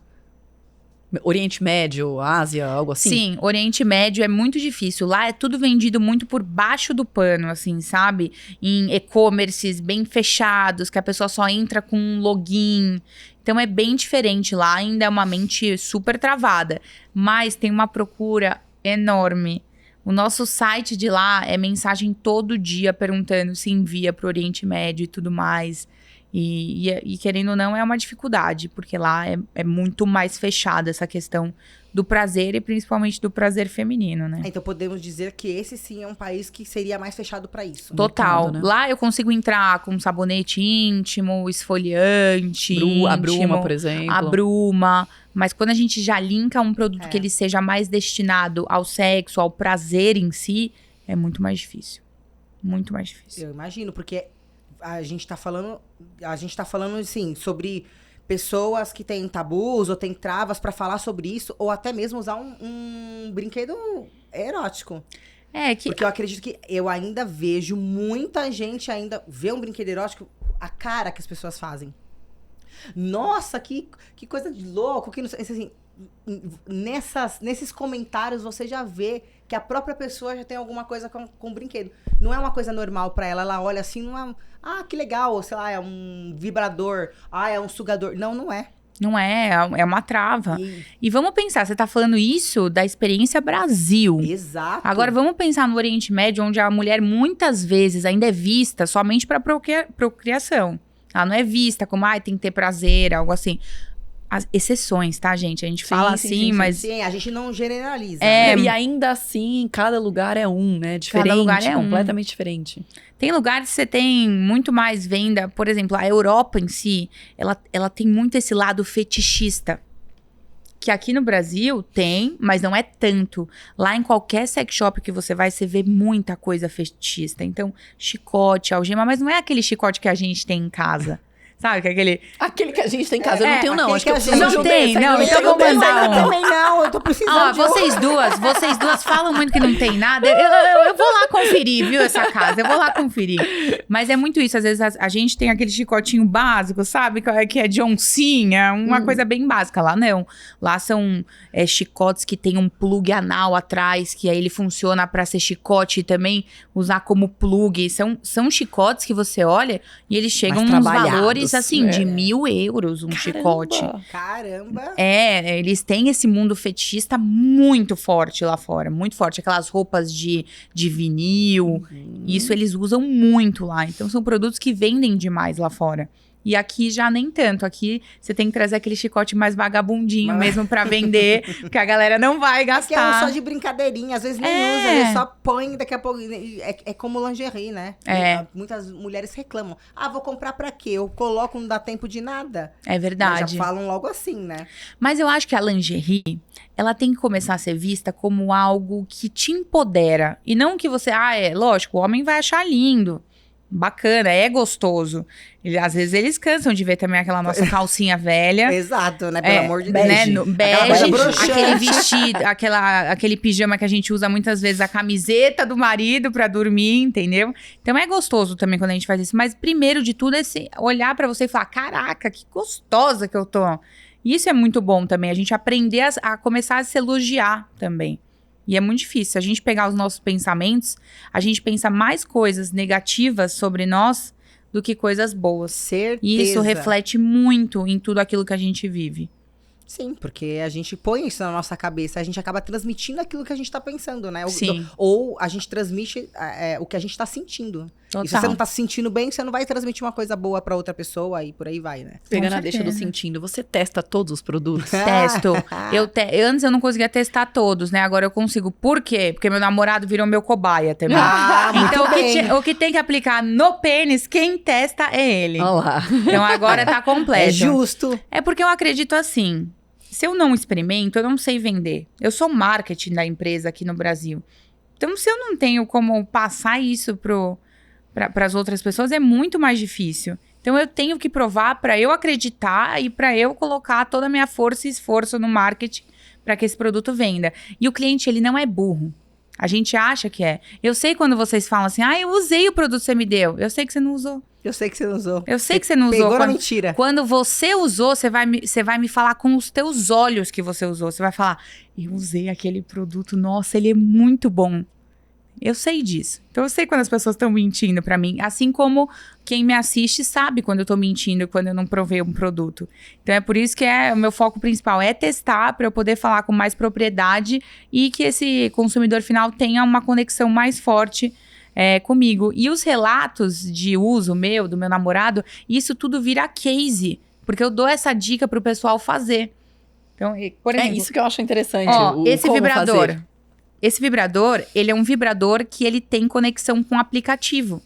S2: Oriente Médio, Ásia, algo assim?
S3: Sim, Oriente Médio é muito difícil. Lá é tudo vendido muito por baixo do pano, assim, sabe? Em e-commerces bem fechados, que a pessoa só entra com um login. Então é bem diferente lá, ainda é uma mente super travada. Mas tem uma procura enorme. O nosso site de lá é mensagem todo dia perguntando se envia para o Oriente Médio e tudo mais. E querendo ou não, é uma dificuldade, porque lá é muito mais fechada essa questão do prazer e principalmente do prazer feminino, né?
S1: Então podemos dizer que esse sim é um país que seria mais fechado para isso.
S3: Total.
S2: Mercado, né?
S3: Lá eu consigo entrar com sabonete íntimo, esfoliante,
S2: A Bruma, por exemplo.
S3: A Bruma. Mas quando a gente já linka um produto que ele seja mais destinado ao sexo, ao prazer em si, é muito mais difícil. Muito mais difícil.
S1: Eu imagino, porque a gente tá falando assim, sobre pessoas que têm tabus ou têm travas pra falar sobre isso, ou até mesmo usar um brinquedo erótico. Porque eu acredito que eu ainda vejo muita gente ainda ver um brinquedo erótico, a cara que as pessoas fazem. Nossa, que coisa de louco, que não sei, assim, nesses comentários você já vê que a própria pessoa já tem alguma coisa com o brinquedo. Não é uma coisa normal pra ela. Ela olha assim, não é... Ah, que legal. Ou sei lá, é um vibrador. Ah, é um sugador. Não é.
S3: Não é, é uma trava. E vamos pensar, você tá falando isso da experiência Brasil.
S1: Exato.
S3: Agora vamos pensar no Oriente Médio, onde a mulher muitas vezes ainda é vista somente pra procriação. Ela não é vista como, tem que ter prazer, algo assim. As exceções, tá, gente? A gente fala assim, mas...
S1: Sim, a gente não generaliza.
S2: E ainda assim, cada lugar é né? Diferente,
S3: cada lugar é
S2: completamente diferente.
S3: Tem lugares que você tem muito mais venda. Por exemplo, a Europa em si, ela tem muito esse lado fetichista. Que aqui no Brasil tem, mas não é tanto. Lá em qualquer sex shop que você vai, você vê muita coisa fetichista. Então, chicote, algema, mas não é aquele chicote que a gente tem em casa. Sabe? Que é aquele...
S2: Aquele que a gente tem em casa, eu não tenho não.
S1: aquele
S2: Acho que eu
S1: que a
S2: preciso de
S1: gente
S2: um
S3: tem,
S2: desse.
S3: não,
S2: Aí
S3: então
S2: eu
S3: vou
S2: tenho
S3: mandar
S2: desse.
S3: um.
S1: Também não, eu tô precisando de
S3: Vocês duas falam muito que não tem nada. Eu vou lá conferir, viu, essa casa. Eu vou lá conferir. Mas é muito isso. Às vezes a gente tem aquele chicotinho básico, sabe? Que é de oncinha, uma coisa bem básica. Lá não. Lá são chicotes que tem um plug anal atrás, que aí ele funciona pra ser chicote e também usar como plug. São chicotes que você olha e eles chegam
S1: Mais
S3: nos
S1: trabalhados,
S3: valores, assim, de
S2: é.
S3: 1.000 euros um chicote.
S1: Caramba.
S3: Eles têm esse mundo fetichista muito forte lá fora, muito forte. Aquelas roupas de vinil, isso eles usam muito lá. Então são produtos que vendem demais lá fora. E aqui já nem tanto. Aqui você tem que trazer aquele chicote mais vagabundinho mesmo pra vender, porque a galera não vai
S1: Porque é
S3: gastar.
S1: só de brincadeirinha, às vezes nem usa, ele só põe, daqui a pouco. É como lingerie, né? Muitas mulheres reclamam. Vou comprar pra quê? Eu coloco, não dá tempo de nada.
S3: É verdade.
S1: Mas já falam logo assim, né?
S3: Mas eu acho que a lingerie, ela tem que começar a ser vista como algo que te empodera. E não que você, lógico, o homem vai achar lindo, bacana, é gostoso. Às vezes eles cansam de ver também aquela nossa calcinha velha.
S1: Exato, né? Pelo amor de
S3: Né?
S1: Deus.
S3: Bege, aquele vestido, aquele pijama que a gente usa muitas vezes, a camiseta do marido pra dormir, entendeu? Então é gostoso também quando a gente faz isso. Mas primeiro de tudo é olhar pra você e falar, caraca, que gostosa que eu tô. E isso é muito bom também, a gente aprender a começar a se elogiar também. E é muito difícil. Se a gente pegar os nossos pensamentos, a gente pensa mais coisas negativas sobre nós do que coisas boas.
S1: Certeza.
S3: E isso reflete muito em tudo aquilo que a gente vive.
S1: Sim, porque a gente põe isso na nossa cabeça, a gente acaba transmitindo aquilo que a gente tá pensando, né?
S3: Sim.
S1: Ou a gente transmite o que a gente tá sentindo.
S3: Total.
S1: E se você não tá se sentindo bem, você não vai transmitir uma coisa boa pra outra pessoa e por aí vai, né?
S2: Pegando
S3: Com
S2: a deixa do
S3: certeza.
S2: sentindo, você testa todos os produtos?
S3: Testo. Antes eu não conseguia testar todos, né? Agora eu consigo. Por quê? Porque meu namorado virou meu cobaia também. Então o que tem que aplicar no pênis, quem testa é ele.
S2: Olha lá.
S3: Então agora tá completo.
S1: É justo.
S3: É porque eu acredito assim. Se eu não experimento, eu não sei vender. Eu sou marketing da empresa aqui no Brasil. Então, se eu não tenho como passar isso para as outras pessoas, é muito mais difícil. Então, eu tenho que provar para eu acreditar e para eu colocar toda a minha força e esforço no marketing para que esse produto venda. E o cliente, ele não é burro. A gente acha que é. Eu sei quando vocês falam assim, eu usei o produto que você me deu. Eu sei que você não usou.
S1: Eu sei que você não usou.
S3: Eu sei que você não usou.
S1: Pegou na mentira.
S3: Quando você usou, você vai me falar com os teus olhos que você usou. Você vai falar, eu usei aquele produto, nossa, ele é muito bom. Eu sei disso. Então eu sei quando as pessoas estão mentindo pra mim. Assim como quem me assiste sabe quando eu tô mentindo, quando eu não provei um produto. Então é por isso que o meu foco principal é testar pra eu poder falar com mais propriedade e que esse consumidor final tenha uma conexão mais forte comigo. E os relatos de uso do meu namorado, isso tudo vira case. Porque eu dou essa dica pro pessoal fazer. Então, por exemplo...
S2: É isso que eu acho interessante.
S3: Esse
S2: como
S3: vibrador.
S2: fazer.
S3: Esse vibrador, ele é um vibrador que ele tem conexão com o aplicativo.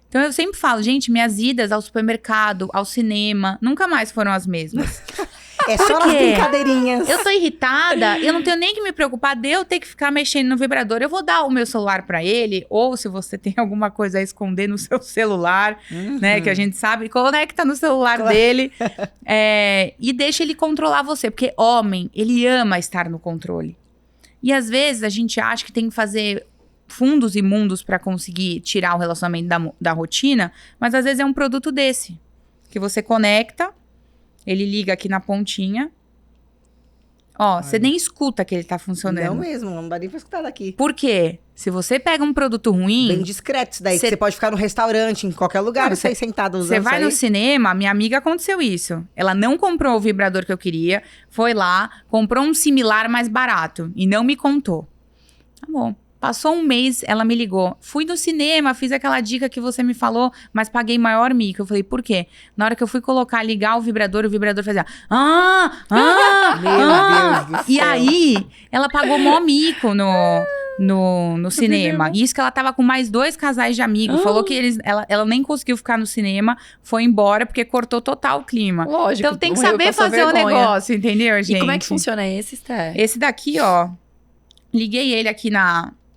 S3: Então, eu sempre falo, gente, minhas idas ao supermercado, ao cinema, nunca mais foram as mesmas.
S1: É só nas brincadeirinhas.
S3: Eu tô irritada, eu não tenho nem que me preocupar de eu ter que ficar mexendo no vibrador. Eu vou dar o meu celular pra ele, ou se você tem alguma coisa a esconder no seu celular, né, que a gente sabe, conecta no celular dele e deixa ele controlar você. Porque homem, ele ama estar no controle. E às vezes a gente acha que tem que fazer fundos e mundos pra conseguir tirar o relacionamento da rotina, mas às vezes é um produto desse, que você conecta, ele liga aqui na pontinha. Você nem escuta que ele tá funcionando.
S1: Não mesmo, não dá nem pra escutar daqui.
S3: Por quê? Se você pega um produto ruim...
S1: Bem discreto isso daí, que você pode ficar no restaurante, em qualquer lugar, você sentado usando
S3: Você vai no cinema, minha amiga aconteceu isso. Ela não comprou o vibrador que eu queria, foi lá, comprou um similar mais barato e não me contou. Tá bom. Passou um mês, ela me ligou. Fui no cinema, fiz aquela dica que você me falou, mas paguei maior mico. Eu falei, por quê? Na hora que eu fui ligar o vibrador fazia...
S1: Meu Deus do céu.
S3: E aí, ela pagou mó mico no cinema. E isso que ela tava com mais 2 casais de amigos. Falou que ela nem conseguiu ficar no cinema, foi embora, porque cortou total o clima.
S2: Lógico.
S3: Então tem que
S2: morreu
S3: saber
S2: com essa
S3: fazer o
S2: vergonha.
S3: negócio, entendeu, gente?
S2: E como é que funciona esse, Sté?
S3: Esse daqui, liguei ele aqui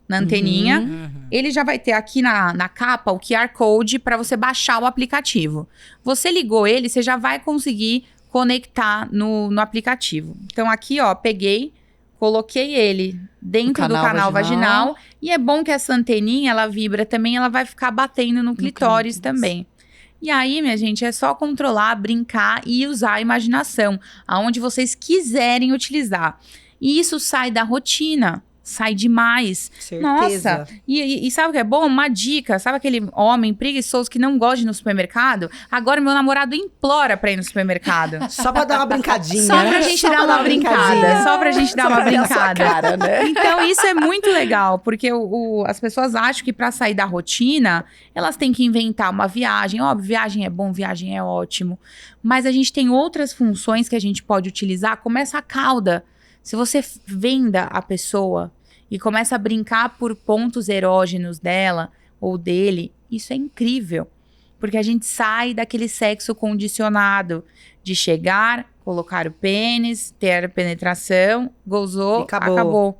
S3: na anteninha.
S1: Uhum.
S3: Ele já vai ter aqui na capa o QR Code para você baixar o aplicativo. Você ligou ele, você já vai conseguir conectar no aplicativo. Então aqui, ó, peguei, coloquei ele dentro do canal vaginal. E é bom que essa anteninha, ela vibra também, ela vai ficar batendo no clitóris também. E aí, minha gente, é só controlar, brincar e usar a imaginação, aonde vocês quiserem utilizar. E isso sai da rotina. Sai demais.
S1: Certeza.
S3: Nossa, e sabe o que é bom? Uma dica, sabe aquele homem preguiçoso que não gosta de ir no supermercado? Agora meu namorado implora pra ir no supermercado.
S1: Só pra dar uma brincadinha.
S3: Só
S1: né?
S3: pra gente
S1: Só
S3: dar
S1: pra
S3: uma brincada. Só pra gente dar uma
S2: pra ver a sua
S3: brincada.
S2: cara, né?
S3: Então isso é muito legal, porque as pessoas acham que pra sair da rotina, elas têm que inventar uma viagem. Óbvio, viagem é bom, viagem é ótimo. Mas a gente tem outras funções que a gente pode utilizar, como essa cauda. Se você venda a pessoa e começa a brincar por pontos erógenos dela ou dele, isso é incrível. Porque a gente sai daquele sexo condicionado de chegar, colocar o pênis, ter a penetração, gozou, acabou.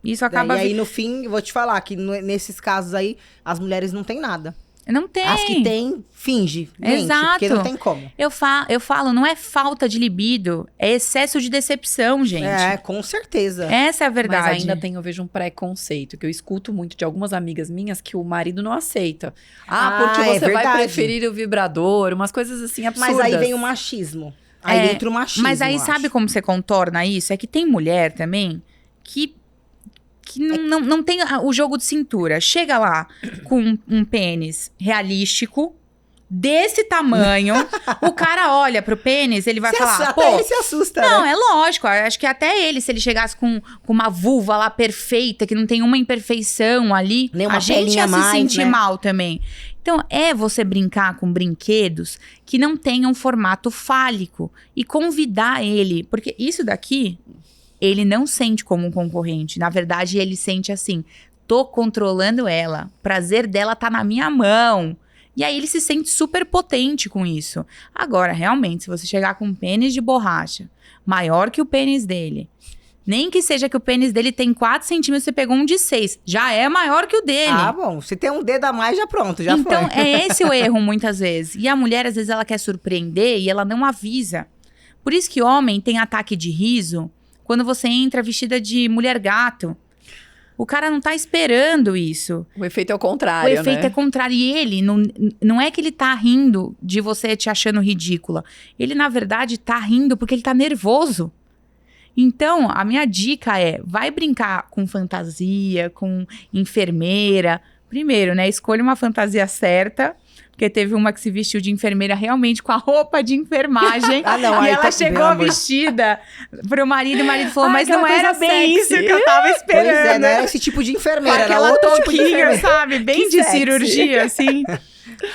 S3: Isso acaba...
S1: E aí, no fim, vou te falar que nesses casos aí, as mulheres não têm nada.
S3: Não tem.
S1: As que tem, finge. Mente,
S3: Exato.
S1: porque não tem como.
S3: Eu falo, não é falta de libido, é excesso de decepção, gente.
S1: É, com certeza.
S3: Essa é a verdade.
S2: Mas ainda eu vejo um preconceito, que eu escuto muito de algumas amigas minhas que o marido não aceita. Porque
S1: é
S2: você vai
S1: verdade.
S2: preferir o vibrador, umas coisas assim absurdas.
S1: Mas aí vem o machismo. Aí entra o machismo.
S3: Mas aí
S1: eu
S3: sabe
S1: acho.
S3: como você contorna isso? É que tem mulher também que não tem o jogo de cintura. Chega lá com um pênis realístico, desse tamanho, o cara olha pro pênis, ele vai falar,
S1: até ele se assusta,
S3: não,
S1: né?
S3: é lógico, eu acho que até ele, se ele chegasse com uma vulva lá perfeita, que não tem uma imperfeição ali,
S1: Nem uma
S3: a gente
S1: pelinha
S3: ia
S1: a mais,
S3: se sentir
S1: né?
S3: mal também. Então, é você brincar com brinquedos que não tenham formato fálico e convidar ele, porque isso daqui, ele não sente como um concorrente. Na verdade, ele sente assim, tô controlando ela, o prazer dela tá na minha mão. E aí ele se sente super potente com isso. Agora, realmente, se você chegar com um pênis de borracha, maior que o pênis dele, nem que seja que o pênis dele tem 4 centímetros, você pegou um de 6, já é maior que o dele.
S1: Ah, bom. Se tem um dedo a mais, já pronto, já
S3: Então,
S1: foi.
S3: é esse o erro, muitas vezes. E a mulher, às vezes, ela quer surpreender e ela não avisa. Por isso que homem tem ataque de riso quando você entra vestida de mulher gato. O cara não tá esperando isso.
S2: O efeito é o contrário,
S3: O efeito é contrário. E ele, não é que ele tá rindo de você te achando ridícula. Ele, na verdade, tá rindo porque ele tá nervoso. Então, a minha dica é, vai brincar com fantasia, com enfermeira. Primeiro, né, escolha uma fantasia certa. Porque teve uma que se vestiu de enfermeira realmente com a roupa de enfermagem.
S1: Não,
S3: e
S1: aí
S3: ela
S1: tá
S3: chegou vestida pro marido. E o marido falou, mas
S2: aquela
S3: não era
S2: coisa
S3: bem
S2: sexy.
S3: isso que eu tava esperando.
S1: Pois é, não era esse tipo de enfermeira, era
S3: Aquela
S1: outro tipo de
S3: touquinha,
S1: enfermeira.
S3: sabe? Bem
S2: Que
S3: de
S2: sexy.
S3: cirurgia, assim.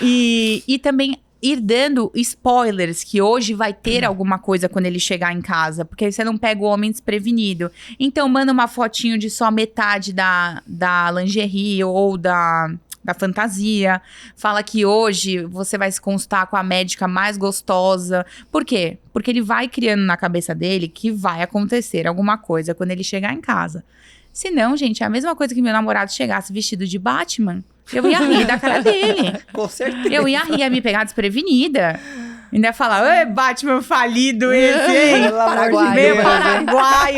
S3: E também ir dando spoilers que hoje vai ter alguma coisa quando ele chegar em casa. Porque aí você não pega o homem desprevenido. Então, manda uma fotinho de só metade da lingerie ou da fantasia. Fala que hoje você vai se consultar com a médica mais gostosa. Por quê? Porque ele vai criando na cabeça dele que vai acontecer alguma coisa quando ele chegar em casa. Se não, gente, é a mesma coisa que meu namorado chegasse vestido de Batman. Eu ia rir da cara dele.
S1: Com certeza.
S3: Eu ia rir, ia me pegar desprevenida. Ainda ia falar, Batman falido esse, hein?
S1: Pelo amor de
S2: Paraguai.
S3: Meio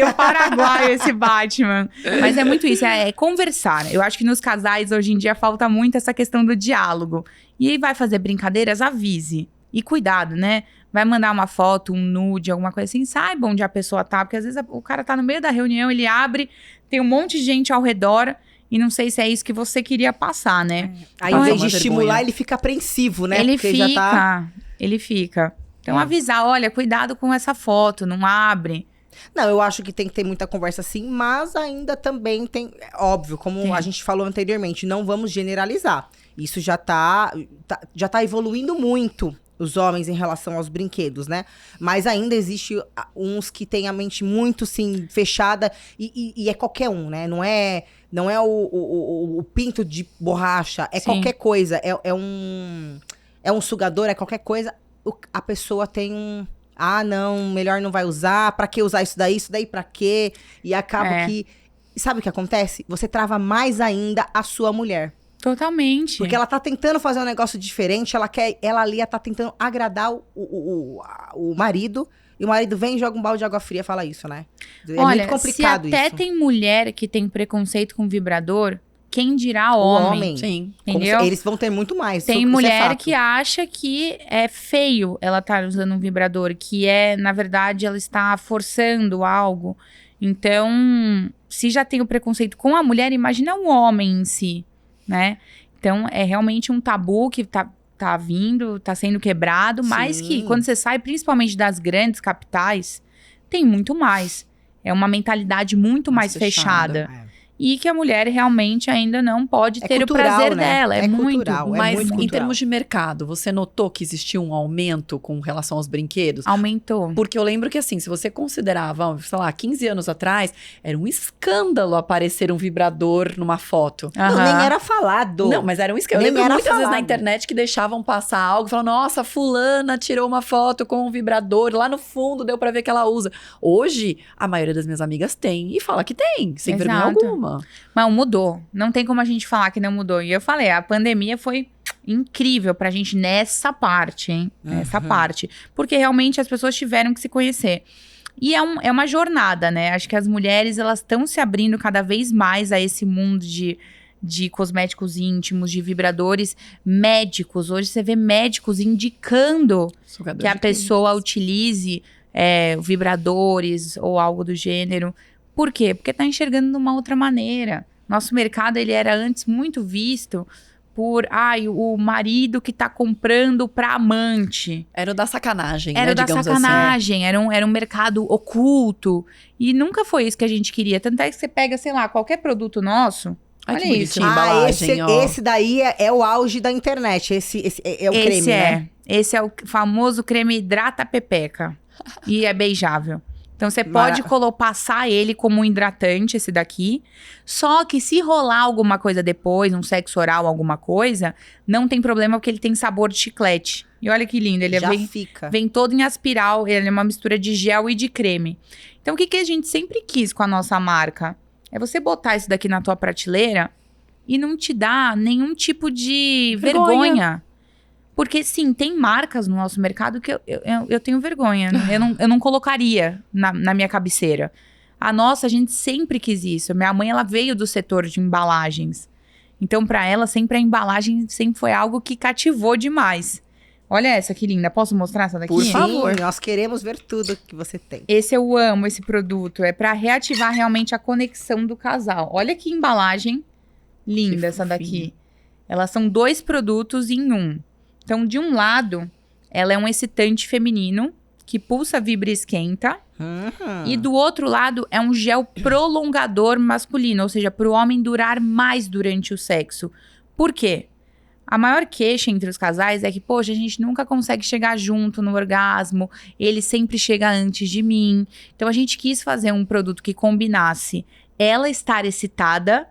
S1: Deus.
S3: paraguaio esse Batman. Mas é muito isso, é conversar. Eu acho que nos casais, hoje em dia, falta muito essa questão do diálogo. E aí vai fazer brincadeiras, avise. E cuidado, né? Vai mandar uma foto, um nude, alguma coisa assim. Saiba onde a pessoa tá. Porque às vezes o cara tá no meio da reunião, ele abre, tem um monte de gente ao redor. E não sei se é isso que você queria passar, né?
S1: Aí,
S3: Então,
S1: em
S3: é
S1: vez de
S2: uma
S1: estimular,
S2: vergonha.
S1: ele fica apreensivo, né?
S3: Ele
S1: Porque
S3: fica,
S1: já tá...
S3: ele fica. Então avisar, olha, cuidado com essa foto, não abre.
S1: Não, eu acho que tem que ter muita conversa sim, mas ainda também tem... Óbvio, como
S3: Tem.
S1: a gente falou anteriormente, não vamos generalizar. Isso já tá evoluindo muito, os homens em relação aos brinquedos, né? Mas ainda existe uns que têm a mente muito, sim, fechada e é qualquer um, né? Não é o pinto de borracha, é
S3: Sim.
S1: qualquer coisa. É um sugador, é qualquer coisa. A pessoa tem um... Ah, não, melhor não vai usar. Pra que usar isso daí? Isso daí pra quê? E acaba que E sabe o que acontece? Você trava mais ainda a sua mulher.
S3: Totalmente.
S1: Porque ela tá tentando fazer um negócio diferente, ela ali tá tentando agradar o marido, e o marido vem e joga um balde de água fria e fala isso, né? É
S3: Olha,
S1: muito complicado
S3: se até
S1: isso.
S3: tem mulher que tem preconceito com vibrador, quem dirá homem?
S2: Sim.
S3: Entendeu?
S1: Eles vão ter muito mais.
S3: Tem
S1: isso é
S3: mulher
S1: fato.
S3: que acha que é feio ela estar usando um vibrador, que na verdade, ela está forçando algo. Então, se já tem o preconceito com a mulher, imagina o homem em si, né? Então, é realmente um tabu que tá vindo, tá sendo quebrado, mas
S1: Sim.
S3: que quando você sai, principalmente das grandes capitais, tem muito mais. É uma mentalidade muito mais fechada.
S1: É.
S3: E que a mulher realmente ainda não pode ter
S1: cultural,
S3: o prazer
S1: né?
S3: dela. É muito.
S1: cultural,
S2: Mas
S1: muito
S2: em
S1: cultural.
S2: termos de mercado, você notou que existia um aumento com relação aos brinquedos?
S3: Aumentou.
S2: Porque eu lembro que, assim, se você considerava, sei lá, 15 anos atrás, era um escândalo aparecer um vibrador numa foto.
S1: Não,
S3: Aham.
S1: nem era falado.
S2: Não, mas era um escândalo.
S1: Nem
S2: Eu lembro
S1: era
S2: muitas vezes na
S1: falado.
S2: internet que deixavam passar algo, falando, nossa, fulana tirou uma foto com um vibrador, lá no fundo deu pra ver que ela usa. Hoje, a maioria das minhas amigas tem e fala que tem, sem vergonha
S3: Exato.
S2: alguma.
S3: Mas mudou. Não tem como a gente falar que não mudou. E eu falei, a pandemia foi incrível pra gente nessa parte, hein? Nessa parte. Porque realmente as pessoas tiveram que se conhecer. E é uma jornada, né? Acho que as mulheres, elas estão se abrindo cada vez mais a esse mundo de cosméticos íntimos, de vibradores médicos. Hoje você vê médicos indicando
S2: Sugador
S3: que a
S2: de clima.
S3: pessoa utilize vibradores ou algo do gênero. Por quê? Porque tá enxergando de uma outra maneira. Nosso mercado, ele era antes muito visto por, o marido que tá comprando pra amante.
S2: Era o da sacanagem,
S3: Era
S2: né,
S3: o da
S2: digamos
S3: sacanagem, era um mercado oculto. E nunca foi isso que a gente queria. Tanto é que você pega, sei lá, qualquer produto nosso.
S2: assim. Ai, que
S3: Olha isso.
S2: bonitinho a embalagem,
S1: esse,
S2: ó.
S1: esse daí é o auge da internet. Esse é o creme, né?
S3: Esse é o famoso creme hidrata pepeca. E é beijável. Então, você pode passar ele como um hidratante, esse daqui. Só que se rolar alguma coisa depois, um sexo oral, alguma coisa, não tem problema, porque ele tem sabor de chiclete. E olha que lindo, ele
S1: Já
S3: vem,
S1: fica.
S3: vem todo em aspiral, ele é uma mistura de gel e de creme. Então, o que a gente sempre quis com a nossa marca? É você botar isso daqui na tua prateleira e não te dar nenhum tipo de vergonha. Porque, sim, tem marcas no nosso mercado que eu tenho vergonha. Eu não colocaria na minha cabeceira. A nossa, a gente sempre quis isso. Minha mãe, ela veio do setor de embalagens. Então, pra ela, sempre a embalagem sempre foi algo que cativou demais. Olha essa, que linda. Posso mostrar essa daqui?
S2: Por favor.
S1: Sim, nós queremos ver tudo que você tem.
S3: Esse eu amo, esse produto. É pra reativar realmente a conexão do casal. Olha que embalagem linda
S2: Que
S3: essa
S2: fofinho.
S3: daqui. Elas são 2 produtos em um. Então, de um lado, ela é um excitante feminino que pulsa, vibra e esquenta. E do outro lado, é um gel prolongador masculino, ou seja, para o homem durar mais durante o sexo. Por quê? A maior queixa entre os casais é que, poxa, a gente nunca consegue chegar junto no orgasmo, ele sempre chega antes de mim. Então, a gente quis fazer um produto que combinasse ela estar excitada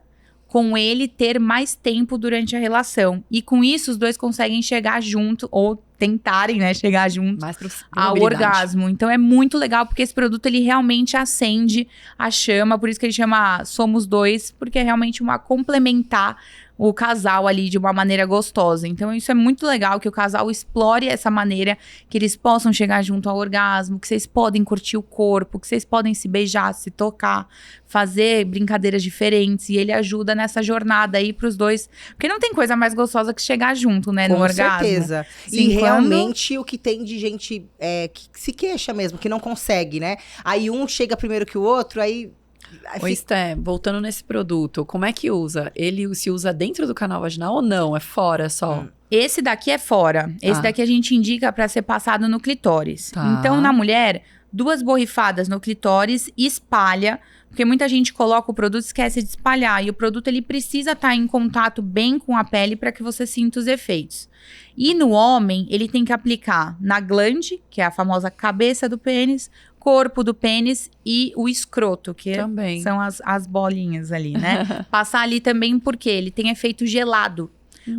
S3: com ele ter mais tempo durante a relação. E com isso, os dois conseguem chegar junto, ou tentarem, né, chegar junto
S2: Mais pro
S3: ao
S2: probabilidade.
S3: orgasmo. Então é muito legal, porque esse produto, ele realmente acende a chama, por isso que ele chama Somos Dois, porque é realmente uma complementar o casal ali de uma maneira gostosa. Então isso é muito legal, que o casal explore essa maneira, que eles possam chegar junto ao orgasmo, que vocês podem curtir o corpo, que vocês podem se beijar, se tocar, fazer brincadeiras diferentes, e ele ajuda nessa jornada aí pros dois, porque não tem coisa mais gostosa que chegar junto, né, no
S1: Com
S3: orgasmo.
S1: certeza.
S3: Sim,
S1: E
S3: quando-
S1: realmente o que tem de gente que se queixa mesmo, que não consegue, né? Aí um chega primeiro que o outro, aí
S2: Ô, Esté, voltando nesse produto, como é que usa? Ele se usa dentro do canal vaginal ou não? É fora só?
S3: Esse daqui é fora. Esse
S2: Ah.
S3: daqui a gente indica para ser passado no clitóris.
S2: Tá.
S3: Então, na mulher, 2 borrifadas no clitóris, espalha, porque muita gente coloca o produto e esquece de espalhar. E o produto, ele precisa estar em contato bem com a pele para que você sinta os efeitos. E no homem, ele tem que aplicar na glande, que é a famosa cabeça do pênis, corpo do pênis e o escroto, que
S2: Também.
S3: são as bolinhas ali, né? Passar ali também porque ele tem efeito gelado.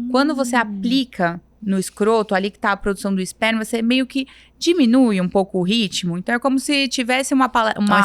S3: Quando você aplica no escroto, ali que tá a produção do esperma, você meio que diminui um pouco o ritmo. Então é como se tivesse uma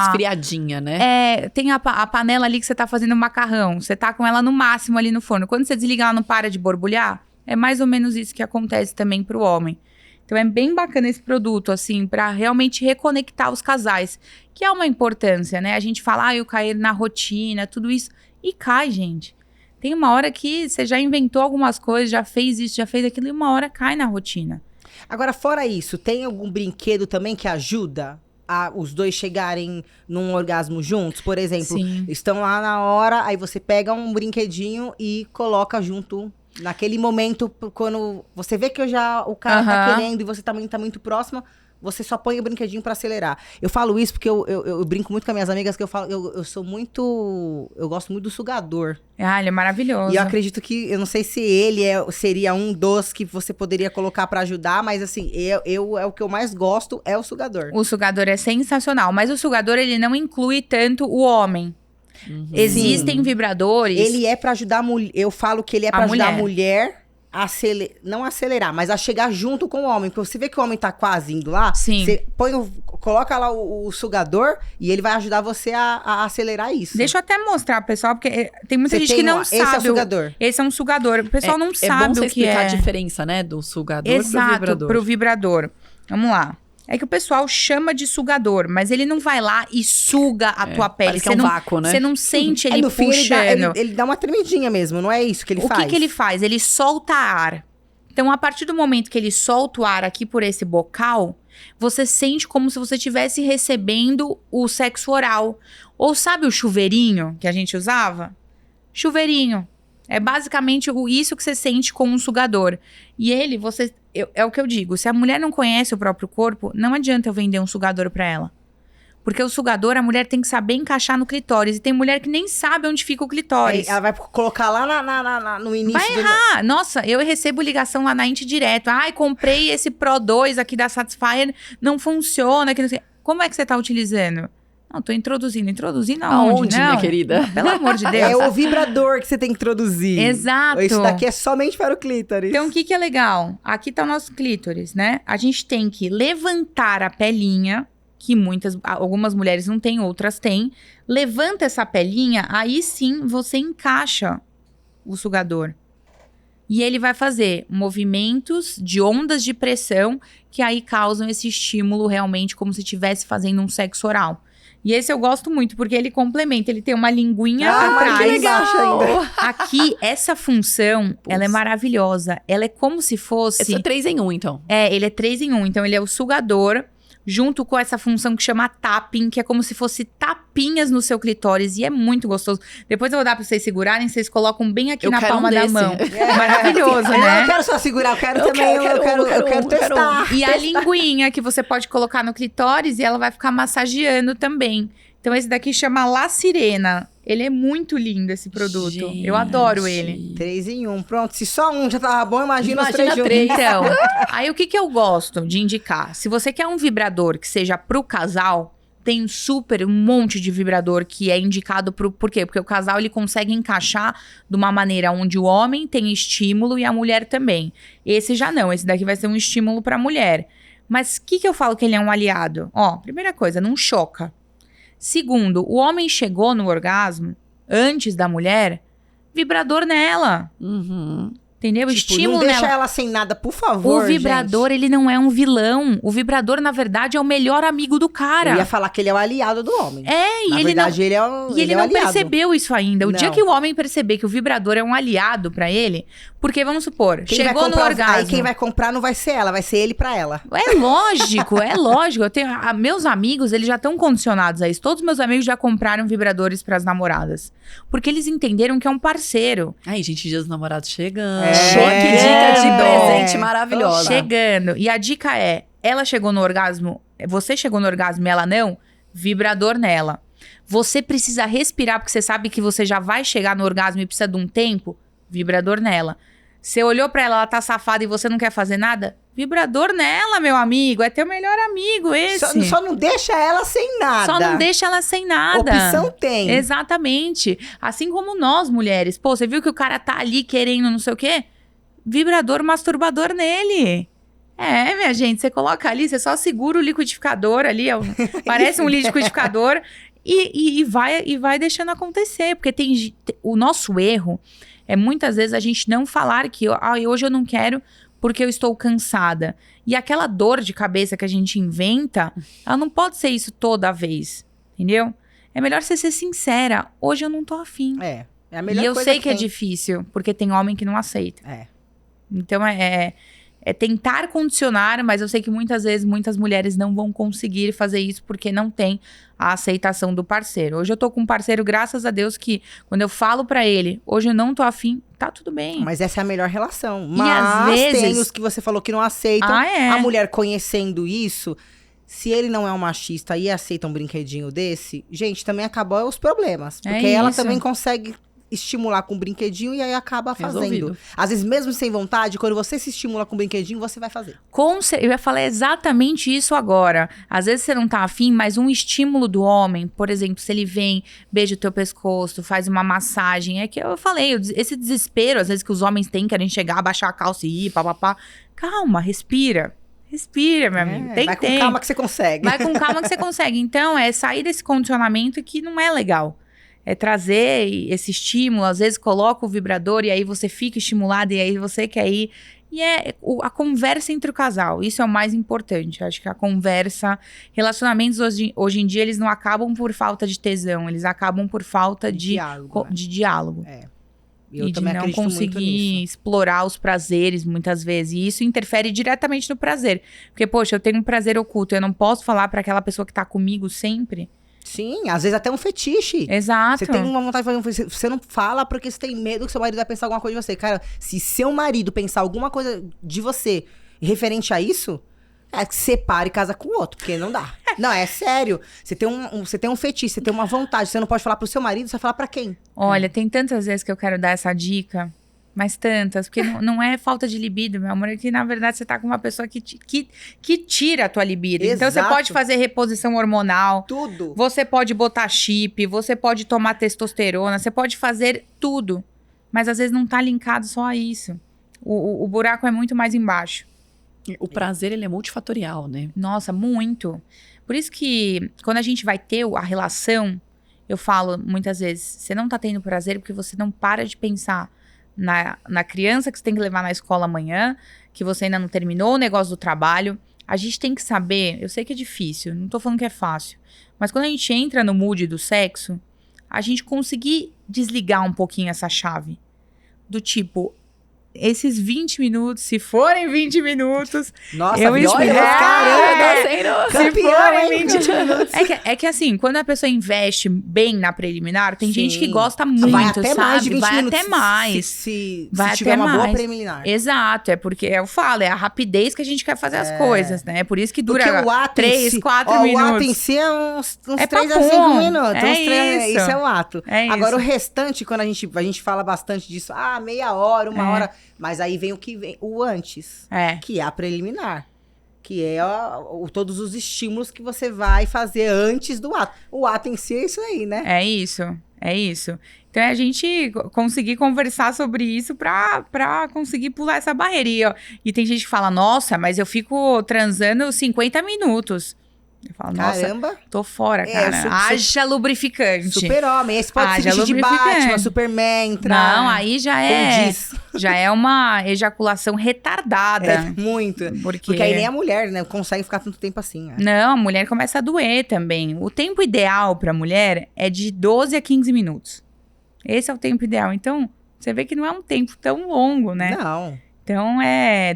S2: esfriadinha, né?
S3: Tem a panela ali que você tá fazendo macarrão. Você tá com ela no máximo ali no forno. Quando você desliga, ela não para de borbulhar. É mais ou menos isso que acontece também pro homem. Então é bem bacana esse produto, assim, pra realmente reconectar os casais. Que é uma importância, né? A gente fala, eu cair na rotina, tudo isso. E cai, gente. Tem uma hora que você já inventou algumas coisas, já fez isso, já fez aquilo, e uma hora cai na rotina.
S1: Agora, fora isso, tem algum brinquedo também que ajuda a os dois chegarem num orgasmo juntos? Por exemplo,
S3: Sim.
S1: estão lá na hora, aí você pega um brinquedinho e coloca junto naquele momento, quando você vê que o cara tá querendo e você também tá muito próxima, você só põe o brinquedinho pra acelerar. Eu falo isso porque eu brinco muito com as minhas amigas, que eu sou muito... Eu gosto muito do sugador.
S3: Ah, ele é maravilhoso.
S1: E eu acredito que, eu não sei se ele seria um dos que você poderia colocar pra ajudar, mas assim, é o que eu mais gosto, é o sugador.
S3: O sugador é sensacional, mas o sugador, ele não inclui tanto o homem. Existem vibradores...
S1: Ele é pra ajudar a mulher, eu falo que ele é pra ajudar a mulher não acelerar, mas a chegar junto com o homem. Porque você vê que o homem tá quase indo lá,
S3: Sim.
S1: você coloca lá o sugador e ele vai ajudar você a acelerar isso.
S3: Deixa eu até mostrar, pessoal, porque tem muita
S1: Você
S3: gente
S1: tem
S3: que não
S1: esse
S3: sabe.
S1: é o sugador.
S3: Esse é um sugador. O pessoal não
S2: É
S3: sabe
S2: bom você
S3: o que
S2: explicar
S3: é.
S2: a diferença, né, do sugador pro
S3: Exato,
S2: vibrador.
S3: pro vibrador. Vamos lá. É que o pessoal chama de sugador, mas ele não vai lá e suga a tua pele.
S2: Parece que é um vácuo, né?
S3: Você não sente ele
S1: no fim,
S3: puxando.
S1: ele dá uma tremidinha mesmo, não é isso que ele faz?
S3: O que ele faz? Ele solta ar. Então, a partir do momento que ele solta o ar aqui por esse bocal, você sente como se você estivesse recebendo o sexo oral. Ou sabe o chuveirinho que a gente usava? Chuveirinho. É basicamente isso que você sente com um sugador. E ele, é o que eu digo, se a mulher não conhece o próprio corpo, não adianta eu vender um sugador pra ela. Porque o sugador, a mulher tem que saber encaixar no clitóris. E tem mulher que nem sabe onde fica o clitóris.
S1: Ela vai colocar lá no início.
S3: Vai errar. Nossa, eu recebo ligação lá na Int direto. Ai, comprei esse Pro 2 aqui da Satisfyer, não funciona. Que não sei. Como é que você tá utilizando? Não, tô introduzindo. Introduzindo aonde? Não,
S2: minha querida?
S3: Pelo amor de Deus.
S1: É o vibrador que você tem que introduzir.
S3: Exato.
S1: Isso daqui é somente para o clítoris.
S3: Então, o que é legal? Aqui tá o nosso clítoris, né? A gente tem que levantar a pelinha, que algumas mulheres não têm, outras têm. Levanta essa pelinha, aí sim você encaixa o sugador. E ele vai fazer movimentos de ondas de pressão que aí causam esse estímulo realmente como se estivesse fazendo um sexo oral. E esse eu gosto muito, porque ele complementa, ele tem uma linguinha atrás.
S1: Que legal ainda.
S3: Aqui, essa função, ela é maravilhosa. Ela é como se fosse...
S2: Esse é 3 em 1, então.
S3: Ele é 3 em 1. Então, ele é o sugador, junto com essa função que chama tapping, que é como se fosse tapinhas no seu clitóris. E é muito gostoso. Depois eu vou dar pra vocês segurarem, vocês colocam bem aqui na palma da mão. Maravilhoso,
S1: Eu
S3: né?
S1: não quero só segurar, eu quero testar.
S3: E a linguinha que você pode colocar no clitóris e ela vai ficar massageando também. Então, esse daqui chama La Sirena. Ele é muito lindo, esse produto.
S2: Gente.
S3: Eu adoro ele.
S1: 3 em 1. Pronto, se só um já tava bom, imagina os 3 juntos.
S3: Então, aí o que eu gosto de indicar? Se você quer um vibrador que seja pro casal, tem um monte de vibrador que é indicado por quê? Porque o casal ele consegue encaixar de uma maneira onde o homem tem estímulo e a mulher também. Esse já não, esse daqui vai ser um estímulo pra mulher. Mas o que eu falo que ele é um aliado? Ó, primeira coisa, não choca. Segundo, o homem chegou no orgasmo antes da mulher, vibrador nela. Entendeu?
S1: Tipo,
S3: Estímulo
S1: não deixa
S3: nela.
S1: ela sem nada, por favor,
S3: O vibrador,
S1: gente.
S3: ele não é um vilão. O vibrador, na verdade, é o melhor amigo do cara.
S1: Eu ia falar que ele é o aliado do homem.
S3: E
S1: Na
S3: ele
S1: verdade,
S3: não...
S1: ele é o
S3: E ele não
S1: aliado.
S3: percebeu isso ainda. O dia
S1: Não.
S3: que o homem perceber que o vibrador é um aliado pra ele, porque vamos supor,
S1: Quem vai
S3: chegou no
S1: comprar-
S3: orgasmo.
S1: Aí quem vai comprar não vai ser ela, vai ser ele pra ela.
S3: É lógico, é lógico. Eu tenho, meus amigos, eles já estão condicionados a isso. Todos meus amigos já compraram vibradores pras namoradas. Porque eles entenderam que é um parceiro.
S2: Ai, gente, Dia dos Namorados chegando.
S1: É.
S2: Que dica de
S1: É.
S2: presente maravilhosa.
S3: Chegando. E a dica é, ela chegou no orgasmo, você chegou no orgasmo e ela não, vibrador nela. Você precisa respirar, porque você sabe que você já vai chegar no orgasmo e precisa de um tempo, vibrador nela. Você olhou pra ela, ela tá safada e você não quer fazer nada? Vibrador nela, meu amigo. É teu melhor amigo esse.
S1: Só não deixa ela sem nada.
S3: Só não deixa ela sem nada.
S1: Opção tem.
S3: Exatamente. Assim como nós, mulheres. Pô, você viu que o cara tá ali querendo não sei o quê? Vibrador masturbador nele. Minha gente, você coloca ali, você só segura o liquidificador ali, parece um liquidificador e vai deixando acontecer. Porque o nosso erro é muitas vezes a gente não falar que hoje eu não quero porque eu estou cansada. E aquela dor de cabeça que a gente inventa, ela não pode ser isso toda vez, entendeu? É melhor você ser sincera. Hoje eu não tô afim.
S1: É a melhor
S3: e eu
S1: coisa
S3: sei que é
S1: tem.
S3: difícil, porque tem homem que não aceita. Então é tentar condicionar, mas eu sei que muitas vezes muitas mulheres não vão conseguir fazer isso porque não tem a aceitação do parceiro. Hoje eu tô com um parceiro, graças a Deus, que quando eu falo pra ele, hoje eu não tô afim, tá tudo bem.
S1: Mas essa é a melhor relação.
S3: E
S1: Mas
S3: às vezes...
S1: tem os que você falou que não aceitam. A mulher conhecendo isso, se ele não é um machista e aceita um brinquedinho desse, gente, também acabou os problemas. Porque ela também consegue estimular com um brinquedinho e aí acaba fazendo.
S2: Resolvido.
S1: Às vezes, mesmo sem vontade, quando você se estimula com um brinquedinho, você vai fazer.
S3: Eu ia falar exatamente isso agora. Às vezes você não tá afim, mas um estímulo do homem, por exemplo, se ele vem, beija o teu pescoço, faz uma massagem, é que eu falei, esse desespero, às vezes, que os homens têm, querem chegar, abaixar a calça e ir, papapá. Calma, respira. Respira, meu amigo. Tem
S1: vai
S3: tempo.
S1: com calma que você consegue.
S3: Vai com calma que você consegue. Então, é sair desse condicionamento que não é legal. É trazer esse estímulo, às vezes coloca o vibrador e aí você fica estimulado e aí você quer ir. E a conversa entre o casal, isso é o mais importante. Acho que a conversa, relacionamentos hoje em dia, eles não acabam por falta de tesão, eles acabam por falta de diálogo.
S1: Eu
S3: e
S1: também
S3: de não
S1: acredito muito
S3: conseguir
S1: nisso.
S3: explorar os prazeres, muitas vezes. E isso interfere diretamente no prazer. Porque, poxa, eu tenho um prazer oculto, eu não posso falar para aquela pessoa que tá comigo sempre.
S1: Sim, às vezes até um fetiche.
S3: Exato.
S1: Você tem uma vontade de fazer você não fala porque você tem medo que seu marido vai pensar alguma coisa de você. Cara, se seu marido pensar alguma coisa de você referente a isso, que separe e casa com o outro, porque não dá. Não, é sério. Você tem um fetiche, você tem uma vontade, você não pode falar pro seu marido, você vai falar pra quem?
S3: Olha, tem tantas vezes que eu quero dar essa dica, mas tantas, porque não é falta de libido, meu amor, é que na verdade você tá com uma pessoa que tira a tua libido.
S1: Exato.
S3: Então você pode fazer reposição hormonal.
S1: Tudo.
S3: Você pode botar chip, você pode tomar testosterona, você pode fazer tudo. Mas às vezes não tá linkado só a isso. O buraco é muito mais embaixo.
S2: O prazer, ele é multifatorial, né?
S3: Nossa, muito. Por isso que quando a gente vai ter a relação, eu falo muitas vezes, você não tá tendo prazer porque você não para de pensar na criança que você tem que levar na escola amanhã, que você ainda não terminou o negócio do trabalho. A gente tem que saber, eu sei que é difícil, não tô falando que é fácil, mas quando a gente entra no mood do sexo, a gente conseguir desligar um pouquinho essa chave. Do tipo, esses 20 minutos, se forem 20 minutos...
S1: Nossa,
S3: eu
S1: olha,
S2: caramba,
S3: se
S1: campeão,
S3: forem
S1: hein?
S3: 20 minutos. É que assim, quando a pessoa investe bem na preliminar, tem gente que
S1: Sim.
S3: gosta muito,
S1: vai até
S3: sabe?
S1: mais de 20
S3: vai
S1: minutos.
S3: até mais.
S1: Se
S3: Vai
S1: tiver
S3: até
S1: uma boa
S3: mais.
S1: preliminar.
S3: Exato, é porque eu falo, é a rapidez que a gente quer fazer as coisas, né? É por isso que dura
S1: Porque o ato
S3: 3, 4
S1: O
S3: minutos.
S1: ato em si é uns
S3: É
S1: 3 a
S3: papum.
S1: 5 minutos.
S3: É isso.
S1: Isso é o ato.
S3: É isso.
S1: Agora, o restante, quando a gente fala bastante disso, meia hora, uma hora. Mas aí vem o que vem, o antes. Que é a preliminar. Que é todos os estímulos que você vai fazer antes do ato. O ato em si é isso aí, né?
S3: É isso. Então é a gente conseguir conversar sobre isso pra conseguir pular essa barreira. E tem gente que fala, nossa, mas eu fico transando 50 minutos. Eu falo, nossa,
S1: Caramba.
S3: tô fora, cara. Haja lubrificante.
S1: Super-homem. Esse pode
S3: Haja
S1: se vestir de
S3: lubrificante.
S1: Batman, Superman, entrar.
S3: Não, aí já é uma ejaculação retardada.
S1: Muito.
S3: Porque
S1: aí nem a mulher, né, consegue ficar tanto tempo assim. Né?
S3: Não, a mulher começa a doer também. O tempo ideal pra mulher é de 12 a 15 minutos. Esse é o tempo ideal. Então, você vê que não é um tempo tão longo, né?
S1: Não.
S3: Então,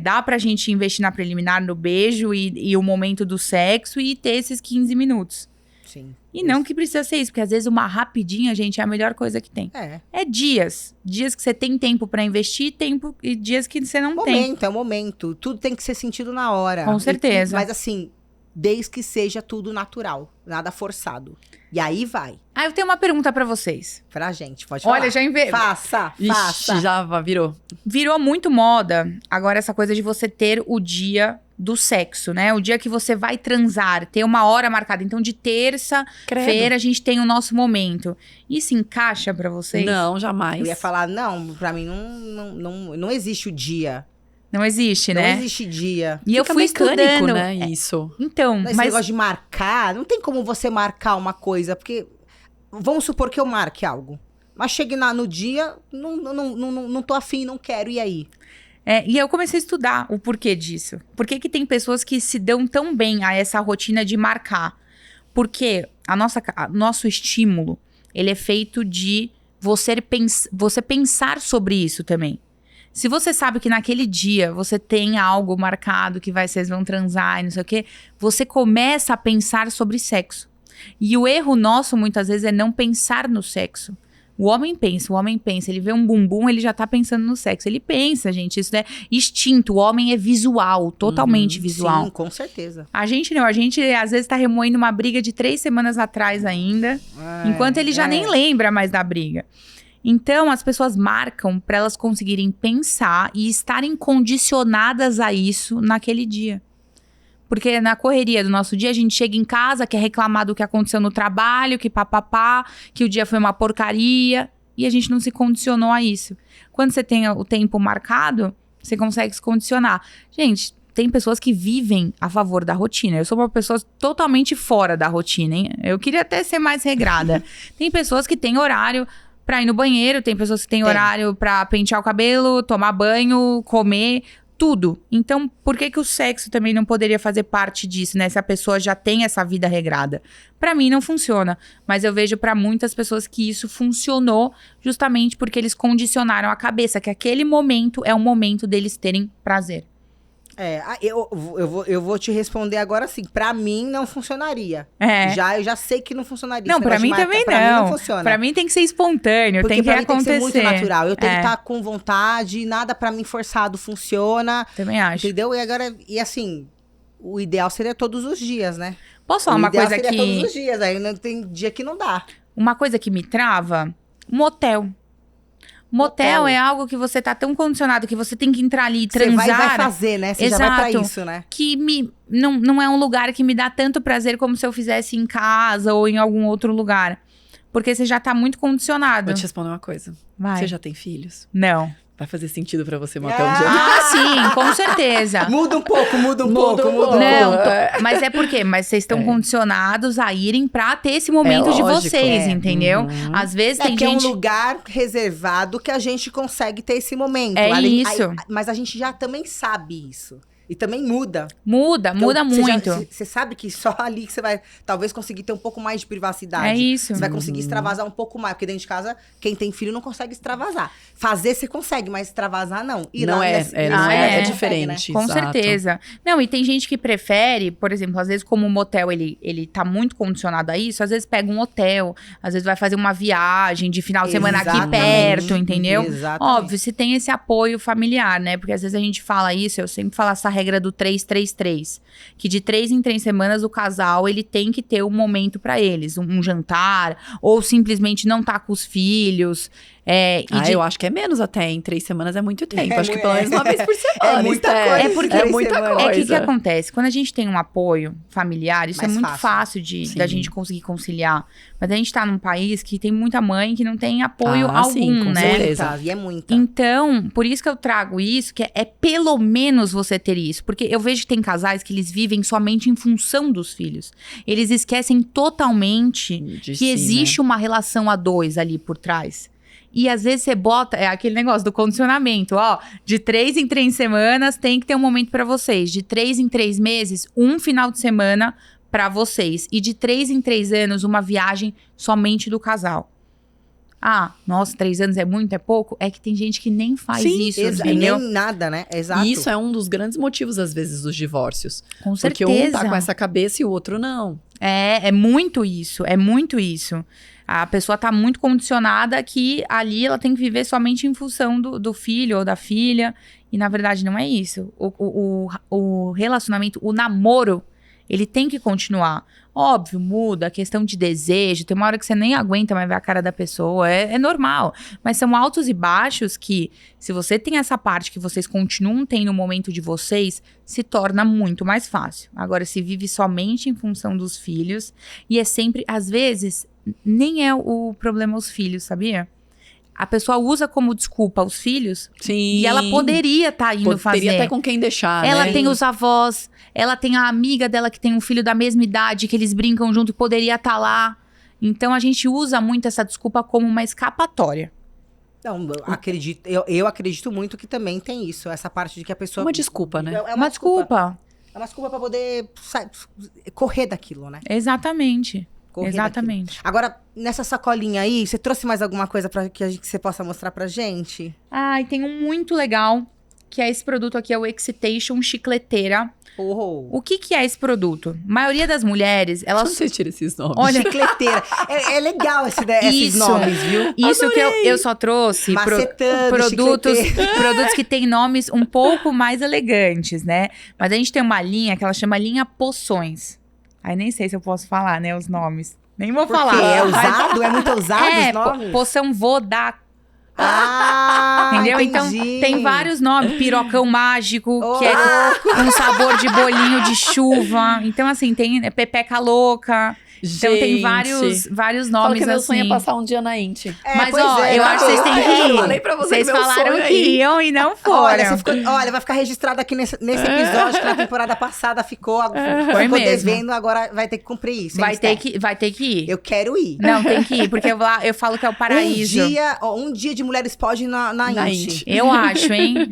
S3: dá pra gente investir na preliminar, no beijo e o momento do sexo e ter esses 15 minutos.
S1: Sim.
S3: E não que precisa ser isso, porque às vezes uma rapidinha, gente, é a melhor coisa que tem. É dias. Dias que você tem tempo pra investir, e dias que você não tem.
S1: É o momento. Tudo tem que ser sentido na hora.
S3: Com certeza.
S1: Mas assim, desde que seja tudo natural, nada forçado. E aí vai.
S3: Eu tenho uma pergunta pra vocês.
S1: Pra gente, pode falar.
S3: Olha, já
S1: Faça.
S2: Ixi, já virou.
S3: Virou muito moda agora essa coisa de você ter o dia do sexo, né? O dia que você vai transar, ter uma hora marcada. Então, de terça-feira, a gente tem o nosso momento. Isso encaixa pra vocês?
S2: Não, jamais.
S1: Eu ia falar, não, pra mim não existe o dia.
S3: Não existe, né?
S1: Não existe dia.
S3: E eu
S2: Fica
S3: fui
S2: mecânico,
S3: estudando.
S2: né, isso.
S3: Então,
S1: Esse
S3: mas
S1: negócio de marcar, não tem como você marcar uma coisa, porque vamos supor que eu marque algo. Mas chegue no dia, não tô afim, não quero, e aí?
S3: e eu comecei a estudar o porquê disso. Por que tem pessoas que se dão tão bem a essa rotina de marcar? Porque nosso estímulo, ele é feito de você pensar sobre isso também. Se você sabe que naquele dia você tem algo marcado que vocês vão transar e não sei o quê, você começa a pensar sobre sexo. E o erro nosso, muitas vezes, é não pensar no sexo. O homem pensa, ele vê um bumbum, ele já tá pensando no sexo. Ele pensa, gente, isso é instinto. O homem é visual, totalmente visual.
S1: Sim, com certeza.
S3: A gente não, a gente às vezes tá remoendo uma briga de 3 semanas atrás ainda, enquanto ele já nem lembra mais da briga. Então, as pessoas marcam para elas conseguirem pensar e estarem condicionadas a isso naquele dia. Porque na correria do nosso dia, a gente chega em casa, quer reclamar do que aconteceu no trabalho, que papapá, que o dia foi uma porcaria, e a gente não se condicionou a isso. Quando você tem o tempo marcado, você consegue se condicionar. Gente, tem pessoas que vivem a favor da rotina. Eu sou uma pessoa totalmente fora da rotina, hein? Eu queria até ser mais regrada. Tem pessoas que têm horário pra ir no banheiro, tem pessoas que têm horário pra pentear o cabelo, tomar banho, comer, tudo. Então, por que o sexo também não poderia fazer parte disso, né? Se a pessoa já tem essa vida regrada. Pra mim não funciona, mas eu vejo pra muitas pessoas que isso funcionou justamente porque eles condicionaram a cabeça, que aquele momento é o momento deles terem prazer.
S1: Eu vou te responder agora assim. Pra mim, não funcionaria. Eu já sei que não funcionaria.
S3: Não, pra mim também
S1: pra mim não funciona.
S3: Pra mim tem que ser espontâneo,
S1: Porque
S3: tem que
S1: pra mim
S3: acontecer.
S1: tem que ser muito natural. Eu tenho que estar com vontade, nada pra mim forçado funciona.
S3: Também acho.
S1: Entendeu? E assim, o ideal seria todos os dias, né?
S3: Posso falar uma coisa
S1: seria
S3: que...
S1: todos os dias, aí não tem dia que não dá.
S3: Uma coisa que me trava, motel. Motel é algo que você tá tão condicionado que você tem que entrar ali e transar.
S1: Você vai fazer, né? Você já vai pra isso, né?
S3: Que não é um lugar que me dá tanto prazer como se eu fizesse em casa ou em algum outro lugar. Porque você já tá muito condicionado.
S2: Vou te responder uma coisa.
S3: Vai.
S2: Você já tem filhos?
S3: Não.
S2: Vai fazer sentido pra você motel um dia?
S3: Sim, com certeza.
S1: Muda um pouco.
S3: Não, mas é porque vocês estão condicionados a irem pra ter esse momento de
S2: lógico,
S3: vocês, entendeu? Às vezes tem
S1: que
S3: gente...
S1: é um lugar reservado que a gente consegue ter esse momento.
S3: Isso.
S1: Mas a gente já também sabe isso. E também muda.
S3: Muda muito.
S1: Você sabe que só ali que você vai, talvez, conseguir ter um pouco mais de privacidade.
S3: É isso.
S1: Você vai conseguir extravasar um pouco mais. Porque dentro de casa, quem tem filho não consegue extravasar. Fazer você consegue, mas extravasar não.
S2: É diferente.
S3: Com
S2: exato.
S3: certeza. Não, e tem gente que prefere, por exemplo, às vezes como o motel, ele tá muito condicionado a isso, às vezes pega um hotel, às vezes vai fazer uma viagem de final de semana aqui perto, entendeu?
S1: Exatamente.
S3: Óbvio, se tem esse apoio familiar, né? Porque às vezes a gente fala isso, eu sempre falo essa regra do 3-3-3, que de 3 em 3 semanas o casal, ele tem que ter um momento pra eles, um jantar, ou simplesmente não tá com os filhos.
S2: Eu acho que é menos até, em 3 semanas é muito tempo. Acho que pelo menos uma vez por semana.
S1: É muita coisa.
S3: É porque
S2: é muita coisa.
S3: É que acontece? Quando a gente tem um apoio familiar, isso
S1: Mais
S3: é muito fácil da gente conseguir conciliar. Mas a gente tá num país que tem muita mãe que não tem apoio algum,
S2: sim, com
S3: né?
S2: certeza.
S1: E é muita.
S3: Então, por isso que eu trago isso, que é pelo menos você ter isso. Porque eu vejo que tem casais que eles vivem somente em função dos filhos. Eles esquecem totalmente que existe uma relação a dois ali por trás. E às vezes você bota, aquele negócio do condicionamento, de 3 em 3 semanas tem que ter um momento pra vocês. De 3 em 3 meses, um final de semana pra vocês. E de 3 em 3 anos, uma viagem somente do casal. Nossa, 3 anos é muito, é pouco? É que tem gente que nem faz isso, entendeu?
S1: Nem nada, né? Exato.
S2: E isso é um dos grandes motivos, às vezes, dos divórcios.
S3: Com certeza.
S2: Porque um tá com essa cabeça e o outro não.
S3: É muito isso, é muito isso. A pessoa tá muito condicionada que ali ela tem que viver somente em função do filho ou da filha. E na verdade não é isso. O relacionamento, o namoro, ele tem que continuar. Óbvio, muda a questão de desejo. Tem uma hora que você nem aguenta mais ver a cara da pessoa. É normal. Mas são altos e baixos que, se você tem essa parte que vocês continuam tendo no momento de vocês, se torna muito mais fácil. Agora, se vive somente em função dos filhos, e é sempre, às vezes, nem é o problema os filhos, sabia? a pessoa usa como desculpa os filhos.
S2: Sim.
S3: E ela poderia estar indo fazer.
S2: Teria até com quem deixar,
S3: Ela
S2: né?
S3: tem os avós, ela tem a amiga dela que tem um filho da mesma idade, que eles brincam junto e poderia estar lá. Então a gente usa muito essa desculpa como uma escapatória.
S1: Não, eu acredito muito que também tem isso. Essa parte de que a pessoa...
S2: Uma desculpa, né?
S3: É uma desculpa.
S1: É uma desculpa pra poder correr daquilo, né?
S3: Exatamente.
S1: Correr
S3: Exatamente.
S1: daquilo. Agora, nessa sacolinha aí, você trouxe mais alguma coisa que você possa mostrar pra gente?
S3: E tem um muito legal, que é esse produto aqui, é o Excitation Chicleteira. O que é esse produto? A maioria das mulheres, elas...
S2: Onde você tira esses nomes?
S3: Olha,
S1: Chicleteira. É legal esses nomes, viu?
S3: Isso que eu só trouxe
S1: Macetando,
S3: produtos que têm nomes um pouco mais elegantes, né? Mas a gente tem uma linha que ela chama linha Poções. Aí nem sei se eu posso falar, né, os nomes. Nem vou falar.
S1: Porque é usado? É muito usado os nomes?
S3: Poção Vodá.
S1: Entendeu?
S3: Entendeu? Então, tem vários nomes. Pirocão mágico, que é com sabor de bolinho de chuva. Então, assim, tem Pepeca louca. Então, tem vários
S2: Fala
S3: nomes,
S2: que meu
S3: assim.
S2: sonho é passar um dia na Inti.
S3: Mas, eu acho que vocês têm que ir.
S2: Eu falei pra vocês
S3: Vocês falaram que iam e não foram.
S1: Olha, vai ficar registrado aqui nesse episódio que na temporada passada ficou
S3: mesmo.
S1: devendo, agora vai ter que cumprir isso.
S3: Vai ter que ir.
S1: Eu quero ir.
S3: Não, tem que ir, porque eu falo que é o paraíso.
S1: Um dia de mulheres pode ir na Inti.
S3: Eu acho, hein?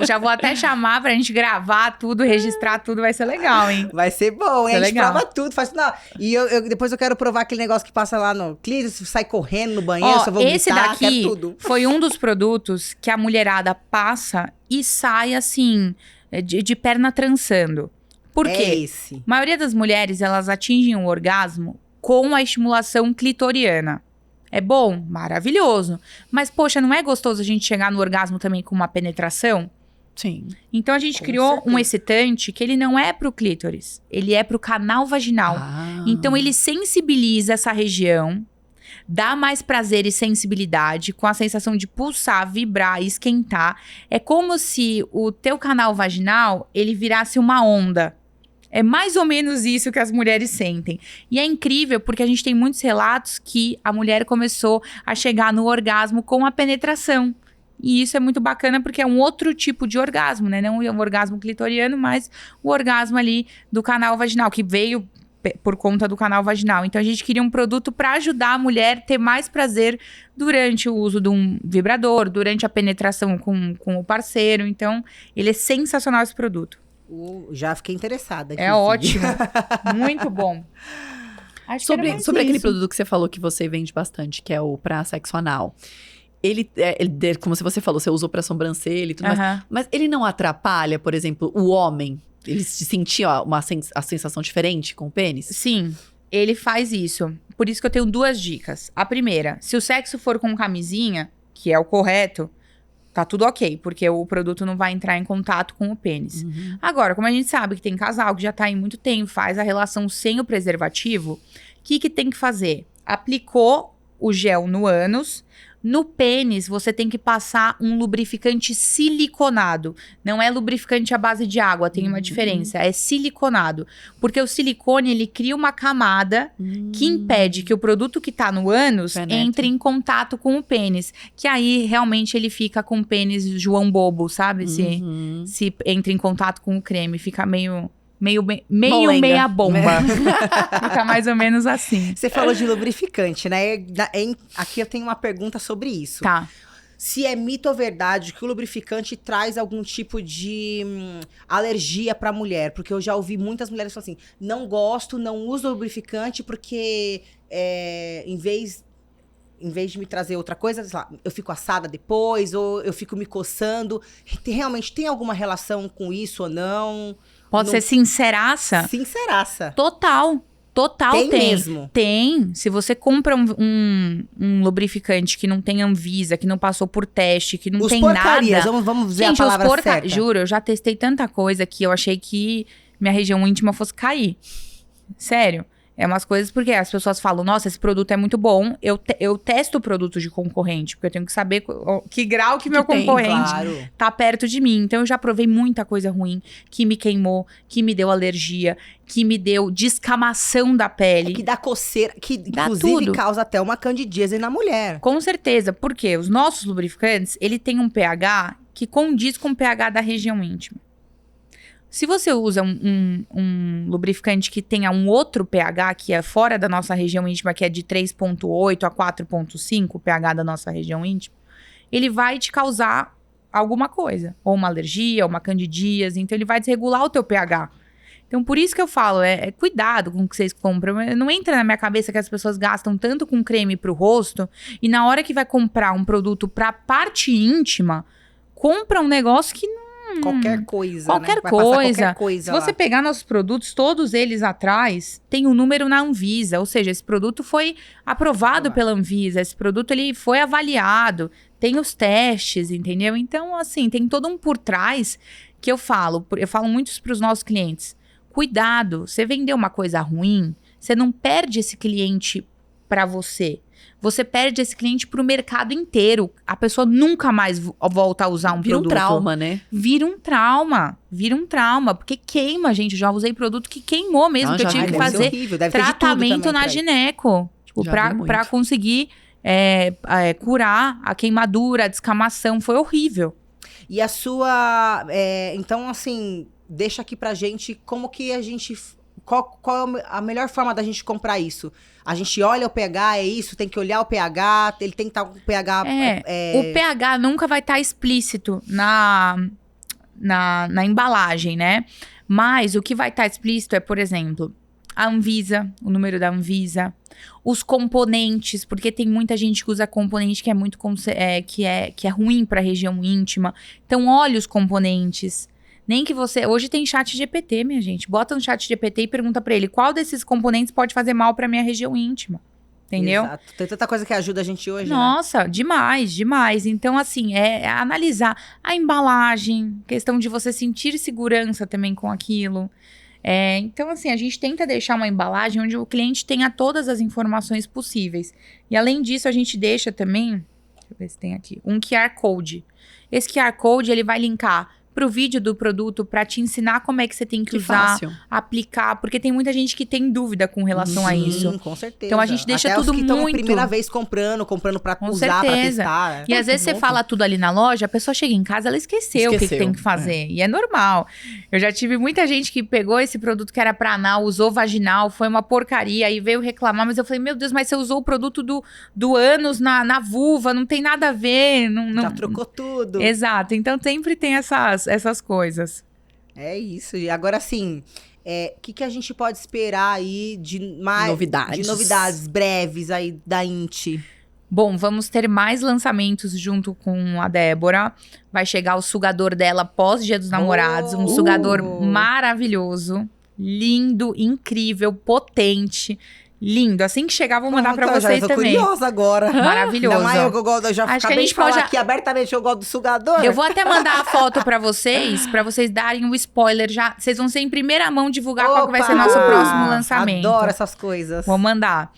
S3: Já vou até chamar pra gente gravar tudo, registrar tudo, vai ser legal, hein?
S1: Vai ser bom, hein?
S3: Vai
S1: A gente
S3: legal.
S1: prova tudo. E depois eu quero provar aquele negócio que passa lá no clítoris, sai correndo no banheiro, só vou
S3: esse
S1: gritar,
S3: daqui
S1: quero tudo.
S3: foi um dos produtos que a mulherada passa e sai assim, de perna trançando. Por quê?
S1: É esse.
S3: A maioria das mulheres, elas atingem o orgasmo com a estimulação clitoriana. É bom? Maravilhoso. Mas, poxa, não é gostoso a gente chegar no orgasmo também com uma penetração?
S2: Sim.
S3: Então, a gente
S1: Com
S3: criou
S1: certeza.
S3: um excitante que ele não é pro clítoris. Ele é pro canal vaginal. Então, ele sensibiliza essa região, dá mais prazer e sensibilidade, com a sensação de pulsar, vibrar, esquentar. É como se o teu canal vaginal, ele virasse uma onda. É mais ou menos isso que as mulheres sentem. E é incrível, porque a gente tem muitos relatos que a mulher começou a chegar no orgasmo com a penetração. E isso é muito bacana, porque é um outro tipo de orgasmo, né? Não um orgasmo clitoriano, mas o orgasmo ali do canal vaginal, que veio por conta do canal vaginal. Então, a gente queria um produto para ajudar a mulher a ter mais prazer durante o uso de um vibrador, durante a penetração com o parceiro. Então, ele é sensacional esse produto.
S1: Já fiquei interessada.
S3: É ótimo. Muito bom. Acho que era mais
S2: Sobre aquele
S3: isso.
S2: produto que você falou que você vende bastante, que é o pra sexo anal. Ele, como você falou, você usou pra sobrancelha e tudo mais.
S3: Aham.
S2: Mas ele não atrapalha, por exemplo, o homem? Ele se sentia a sensação diferente com o pênis?
S3: Sim, ele faz isso. Por isso que eu tenho 2 dicas. A primeira, se o sexo for com camisinha, que é o correto, tá tudo ok, porque o produto não vai entrar em contato com o pênis. Agora, como a gente sabe que tem casal que já tá aí muito tempo, faz a relação sem o preservativo, o que tem que fazer? Aplicou o gel no ânus. No pênis, você tem que passar um lubrificante siliconado. Não é lubrificante à base de água, tem uma diferença. É siliconado. Porque o silicone, ele cria uma camada que impede que o produto que tá no ânus
S2: Penetre.
S3: entre em contato com o pênis. Que aí, realmente, ele fica com o pênis João Bobo, sabe? Se entra em contato com o creme, fica meio
S2: Molenga.
S3: meia bomba. Fica mais ou menos assim.
S1: Você falou de lubrificante, né? Aqui eu tenho uma pergunta sobre isso.
S3: Tá.
S1: Se é mito ou verdade que o lubrificante traz algum tipo de alergia pra mulher. Porque eu já ouvi muitas mulheres falando assim, não gosto, não uso lubrificante porque em vez de me trazer outra coisa, sei lá, eu fico assada depois, ou eu fico me coçando. Realmente tem alguma relação com isso ou não?
S3: Pode ser sinceraça?
S1: Sinceraça.
S3: Total tem.
S1: Mesmo.
S3: Tem. Se você compra um lubrificante que não tem Anvisa, que não passou por teste, que não tem
S1: porcarias,
S3: nada.
S1: vamos dizer
S3: Gente,
S1: a palavra certa.
S3: Juro, eu já testei tanta coisa que eu achei que minha região íntima fosse cair. Sério. É umas coisas porque as pessoas falam, nossa, esse produto é muito bom. Eu testo produtos de concorrente, porque eu tenho que saber que grau que meu
S2: tem,
S3: concorrente
S1: Claro.
S3: tá perto de mim. Então, eu já provei muita coisa ruim, que me queimou, que me deu alergia, que me deu descamação da pele.
S1: Que dá coceira, que
S3: Dá
S1: inclusive
S3: tudo.
S1: causa até uma candidíase na mulher.
S3: Com certeza, porque os nossos lubrificantes, ele tem um pH que condiz com o pH da região íntima. Se você usa um lubrificante que tenha um outro pH, que é fora da nossa região íntima, que é de 3,8 a 4,5, o pH da nossa região íntima, ele vai te causar alguma coisa. Ou uma alergia, ou uma candidíase. Então, ele vai desregular o teu pH. Então, por isso que eu falo, cuidado com o que vocês compram. Não entra na minha cabeça que as pessoas gastam tanto com creme pro rosto e na hora que vai comprar um produto pra parte íntima, compra um negócio que não...
S1: Qualquer coisa,
S3: Qualquer
S1: né? Vai passar
S3: coisa.
S1: qualquer coisa
S3: Se
S1: lá.
S3: você pegar nossos produtos, todos eles atrás, tem um número na Anvisa. Ou seja, esse produto foi aprovado pela Anvisa. Esse produto ele foi avaliado. Tem os testes, entendeu? Então, assim, tem todo um por trás que eu falo muito isso para os nossos clientes. Cuidado, você vender uma coisa ruim, você não perde esse cliente para você. Você perde esse cliente pro mercado inteiro. A pessoa nunca mais volta a usar um
S2: Vira
S3: produto.
S2: um trauma, né?
S3: Vira um trauma, porque queima, gente. Eu já usei produto que queimou mesmo,
S2: Não,
S3: que eu
S2: já
S3: tive
S2: vi,
S3: que
S2: deve
S1: ser
S3: fazer
S1: horrível, deve ter de tudo
S3: tratamento
S1: também
S3: na
S1: pra ir.
S3: gineco. Tipo,
S2: Já vi muito.
S3: pra conseguir curar a queimadura, a descamação. Foi horrível.
S1: E a sua... então, assim, deixa aqui pra gente como que a gente... Qual é a melhor forma da gente comprar isso? A gente olha o pH, é isso? Tem que olhar o pH? Ele tem que estar com o pH...
S3: O pH nunca vai estar explícito na embalagem, né? Mas o que vai estar explícito é, por exemplo, a Anvisa, o número da Anvisa, os componentes, porque tem muita gente que usa componente que é muito que é ruim para a região íntima. Então, olhe os componentes. Nem que você... Hoje tem chat GPT, minha gente. Bota no chat GPT e pergunta pra ele qual desses componentes pode fazer mal pra minha região íntima. Entendeu?
S1: Exato. Tem tanta coisa que ajuda a gente hoje, né?
S3: Nossa, demais, demais. Então, assim, é analisar a embalagem, questão de você sentir segurança também com aquilo. Então, assim, a gente tenta deixar uma embalagem onde o cliente tenha todas as informações possíveis. E, além disso, a gente deixa também... Deixa eu ver se tem aqui. Um QR Code. Esse QR Code, ele vai linkar pro vídeo do produto para te ensinar como é que você tem que usar,
S2: fácil.
S3: aplicar, porque tem muita gente que tem dúvida com relação a isso.
S1: Com certeza.
S3: Então a gente deixa
S1: até
S3: tudo
S1: os que estão
S3: muito.
S1: primeira vez comprando pra
S3: Com
S1: usar, pra
S3: certeza.
S1: testar.
S3: E às vezes você fala tudo ali na loja, a pessoa chega em casa, ela esqueceu o que tem que fazer. E é normal. Eu já tive muita gente que pegou esse produto que era pra anal, usou vaginal, foi uma porcaria, e veio reclamar, mas eu falei, meu Deus, mas você usou o produto do ânus na vulva, não tem nada a ver. Não...
S1: Já trocou tudo.
S3: Exato. Então sempre tem essas coisas.
S1: É isso. E agora, assim, o que a gente pode esperar aí de mais...
S2: Novidades.
S1: De novidades breves aí da Inti?
S3: Bom, vamos ter mais lançamentos junto com a Débora. Vai chegar o sugador dela pós-Dia dos Namorados. Um sugador maravilhoso, lindo, incrível, potente. Lindo. Assim que chegar, vou mandar pra vocês
S1: já tô
S3: também.
S1: curiosa agora.
S3: Maravilhoso.
S1: Ainda mais eu já
S3: Acho que a
S1: acabei de
S3: gente
S1: falar
S3: pode-
S1: aqui abertamente que eu gosto do sugador.
S3: Eu vou até mandar a foto pra vocês darem o spoiler já. Vocês vão ser em primeira mão divulgar qual que vai ser nosso próximo lançamento.
S1: Adoro essas coisas.
S3: Vou mandar.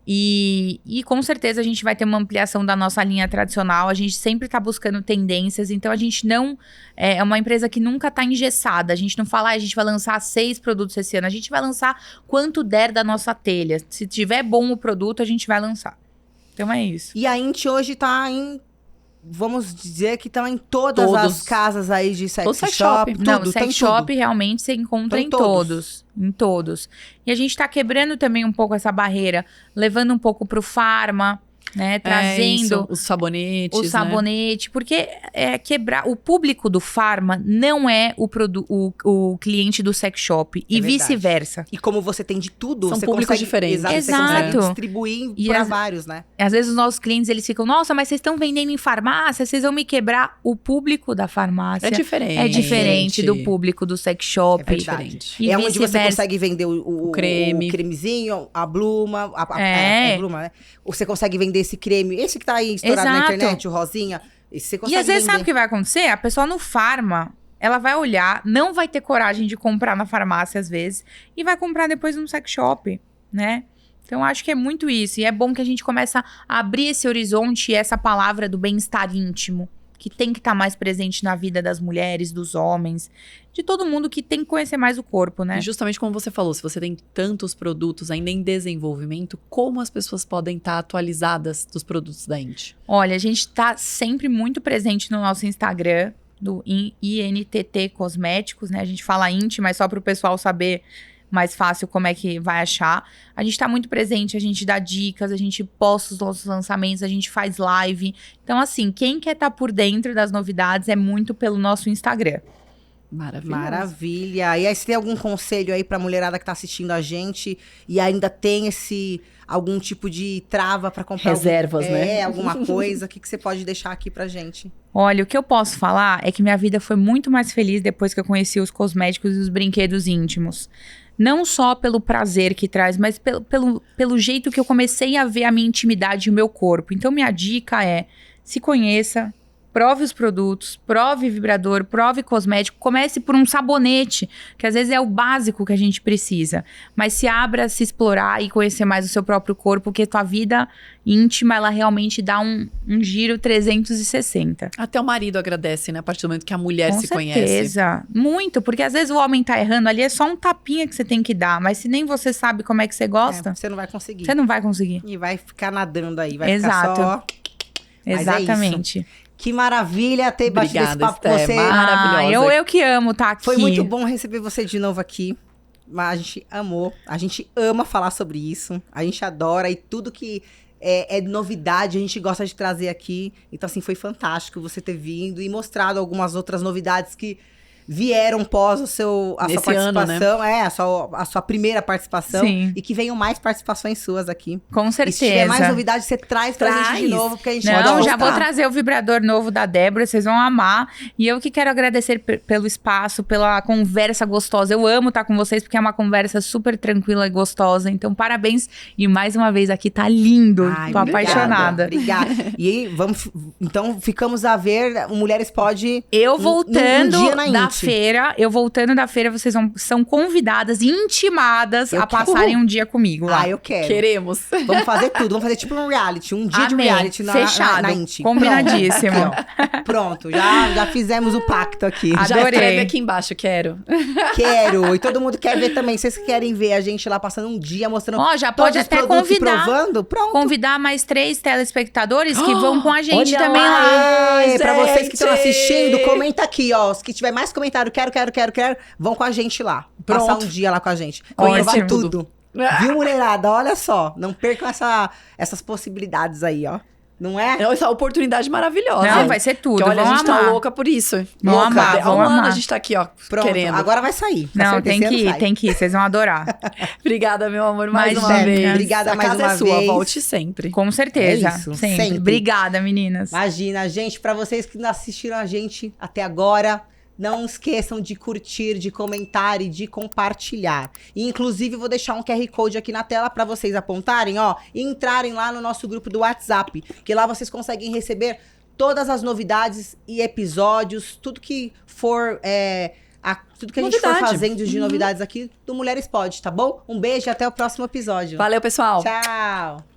S3: E com certeza a gente vai ter uma ampliação da nossa linha tradicional. A gente sempre tá buscando tendências. Então a gente não... É uma empresa que nunca tá engessada. A gente não fala, a gente vai lançar 6 produtos esse ano. A gente vai lançar quanto der da nossa telha. Se tiver bom o produto, a gente vai lançar. Então é isso.
S1: E a Inti hoje tá em... Vamos dizer que estão em todas
S2: Todos.
S1: as casas aí de sex
S2: Todo sex
S1: shop.
S2: shop.
S3: Não,
S1: Tudo,
S3: o
S1: tem
S3: sex shop
S1: tudo.
S3: realmente você encontra
S1: Tem
S3: em
S1: todos.
S3: todos. Em todos. E a gente tá quebrando também um pouco essa barreira, levando um pouco pro farma, né? Trazendo
S2: os sabonetes,
S3: o sabonete. Porque quebrar... O público do farma não é o cliente do sex shop. E
S1: verdade.
S3: vice-versa.
S1: E como você tem de tudo,
S2: São
S1: você
S2: públicos
S1: consegue...
S2: diferentes.
S1: Exato. Você
S3: Exato.
S1: consegue distribuir
S3: E
S1: para
S3: as-
S1: vários, né?
S3: Às vezes os nossos clientes, eles ficam... Nossa, mas vocês estão vendendo em farmácia? Vocês vão me quebrar. O público da farmácia
S2: É diferente.
S3: é diferente do público do sex shop.
S1: É verdade.
S2: diferente.
S3: E
S1: É onde você
S3: vice-versa.
S1: consegue vender o
S2: creme.
S1: o cremezinho, a bluma,
S3: É.
S1: a bluma, né? Você consegue vender esse creme, esse que tá aí estourado na
S3: Exato.
S1: internet, o rosinha. Esse você
S3: E
S1: consegue
S3: às vezes
S1: vender.
S3: sabe o que vai acontecer? A pessoa no farma, ela vai olhar, não vai ter coragem de comprar na farmácia às vezes, e vai comprar depois no sex shop. né? Então, acho que é muito isso. E é bom que a gente começa a abrir esse horizonte e essa palavra do bem-estar íntimo, que tem que estar mais presente na vida das mulheres, dos homens, de todo mundo que tem que conhecer mais o corpo, né?
S2: E justamente como você falou, se você tem tantos produtos ainda em desenvolvimento, como as pessoas podem estar atualizadas dos produtos da Inti?
S3: Olha, a gente tá sempre muito presente no nosso Instagram, do INTT Cosméticos, né? A gente fala Inti, mas só para o pessoal saber mais fácil como é que vai achar. A gente tá muito presente, a gente dá dicas, a gente posta os nossos lançamentos, a gente faz live. Então, assim, quem quer estar por dentro das novidades é muito pelo nosso Instagram.
S1: Maravilha. E aí, se tem algum conselho aí pra mulherada que tá assistindo a gente e ainda tem algum tipo de trava pra comprar
S2: reservas, né?
S1: Alguma coisa, o que você pode deixar aqui pra gente?
S3: Olha, o que eu posso falar é que minha vida foi muito mais feliz depois que eu conheci os cosméticos e os brinquedos íntimos. Não só pelo prazer que traz, mas pelo jeito que eu comecei a ver a minha intimidade e o meu corpo. Então, minha dica é: se conheça, prove os produtos, prove vibrador, prove cosmético. Comece por um sabonete, que às vezes é o básico que a gente precisa. Mas se abra a se explorar e conhecer mais o seu próprio corpo, porque tua vida íntima, ela realmente dá um giro 360.
S2: Até o marido agradece, né? A partir do momento que a mulher se conhece.
S3: Com certeza. Muito, porque às vezes o homem tá errando ali, é só um tapinha que você tem que dar. Mas se nem você sabe como é que você gosta,
S1: Você não vai conseguir.
S3: você não vai conseguir.
S1: E vai ficar nadando aí, vai
S3: Exato.
S1: ficar só... Mas
S3: Exatamente.
S1: É isso. Que maravilha ter batido esse papo com
S2: Esté,
S1: você.
S2: maravilhosa.
S3: Eu que amo estar aqui.
S1: Foi muito bom receber você de novo aqui. Mas a gente amou. A gente ama falar sobre isso. A gente adora. E tudo que é novidade, a gente gosta de trazer aqui. Então, assim, foi fantástico você ter vindo e mostrado algumas outras novidades que vieram pós a sua participação.
S2: Né?
S1: A sua primeira participação.
S3: Sim.
S1: E que venham mais participações suas aqui.
S3: Com
S1: E
S3: certeza.
S1: se tiver mais novidade, você traz pra gente de novo, porque a gente
S3: Não, já
S1: gostar.
S3: vou trazer o vibrador novo da Débora, vocês vão amar. E eu que quero agradecer pelo espaço, pela conversa gostosa. Eu amo estar com vocês, porque é uma conversa super tranquila e gostosa. Então, parabéns. E mais uma vez aqui, tá lindo.
S1: Ai,
S3: Tô apaixonada.
S1: Obrigada. E aí, então, ficamos a ver o Mulheres Pode
S3: Eu voltando
S1: dia na
S3: da
S1: Inti.
S3: feira, vocês são convidadas, intimadas a passarem um dia comigo lá.
S1: Eu quero.
S2: Queremos.
S1: Vamos fazer tudo. Vamos fazer tipo um reality. Um dia de
S3: Amém.
S1: reality
S3: Fechado.
S1: na Inti.
S3: Combinadíssimo.
S1: Pronto. Já fizemos o pacto aqui.
S2: Já
S3: Adorei.
S2: escreve aqui embaixo, quero.
S1: Quero. E todo mundo quer ver também. Vocês querem ver a gente lá passando um dia mostrando
S3: Ó, já
S1: todos
S3: pode
S1: os
S3: até
S1: produtos e
S3: convidar.
S1: provando? Pronto.
S3: Convidar mais 3 telespectadores que vão com a gente
S2: Olha
S3: também
S2: lá.
S3: lá.
S1: Ai, pra vocês que estão
S2: gente!
S1: assistindo, comenta aqui, ó. Se tiver mais comentário, quero, vão com a gente lá.
S2: Pronto.
S1: Passar um dia lá com a gente.
S3: Ótimo.
S1: Conhecer tudo. Viu, mulherada? Olha só. Não percam essas possibilidades aí, ó. Não é?
S2: Essa oportunidade maravilhosa.
S3: Não, vai ser tudo.
S2: Que, olha,
S3: vão
S2: a gente
S3: amar.
S2: tá louca por isso.
S3: Vão
S2: Louca.
S3: amar,
S2: Há
S3: vão
S2: um ano
S3: amar.
S2: a gente tá aqui, ó,
S1: Pronto.
S2: querendo.
S1: Agora vai sair. Com
S3: Não,
S1: certeza
S3: tem que
S1: esse ano
S3: ir,
S1: sai.
S3: tem que ir. Vocês vão adorar.
S2: Obrigada, meu amor, mais
S3: Imagina.
S2: uma vez.
S1: Obrigada
S2: a
S1: mais
S2: casa
S1: uma
S2: é sua,
S1: vez.
S2: volte sempre.
S3: Com certeza.
S1: É isso,
S3: sempre.
S1: sempre.
S3: Obrigada, meninas.
S1: Imagina, gente, pra vocês que não assistiram a gente até agora, não esqueçam de curtir, de comentar e de compartilhar. E, inclusive, vou deixar um QR Code aqui na tela pra vocês apontarem, ó, e entrarem lá no nosso grupo do WhatsApp, que lá vocês conseguem receber todas as novidades e episódios, tudo que for, tudo que a gente for
S2: Novidade.
S1: fazendo de novidades aqui do Mulheres Pode, tá bom? Um beijo e até o próximo episódio.
S2: Valeu, pessoal.
S1: Tchau!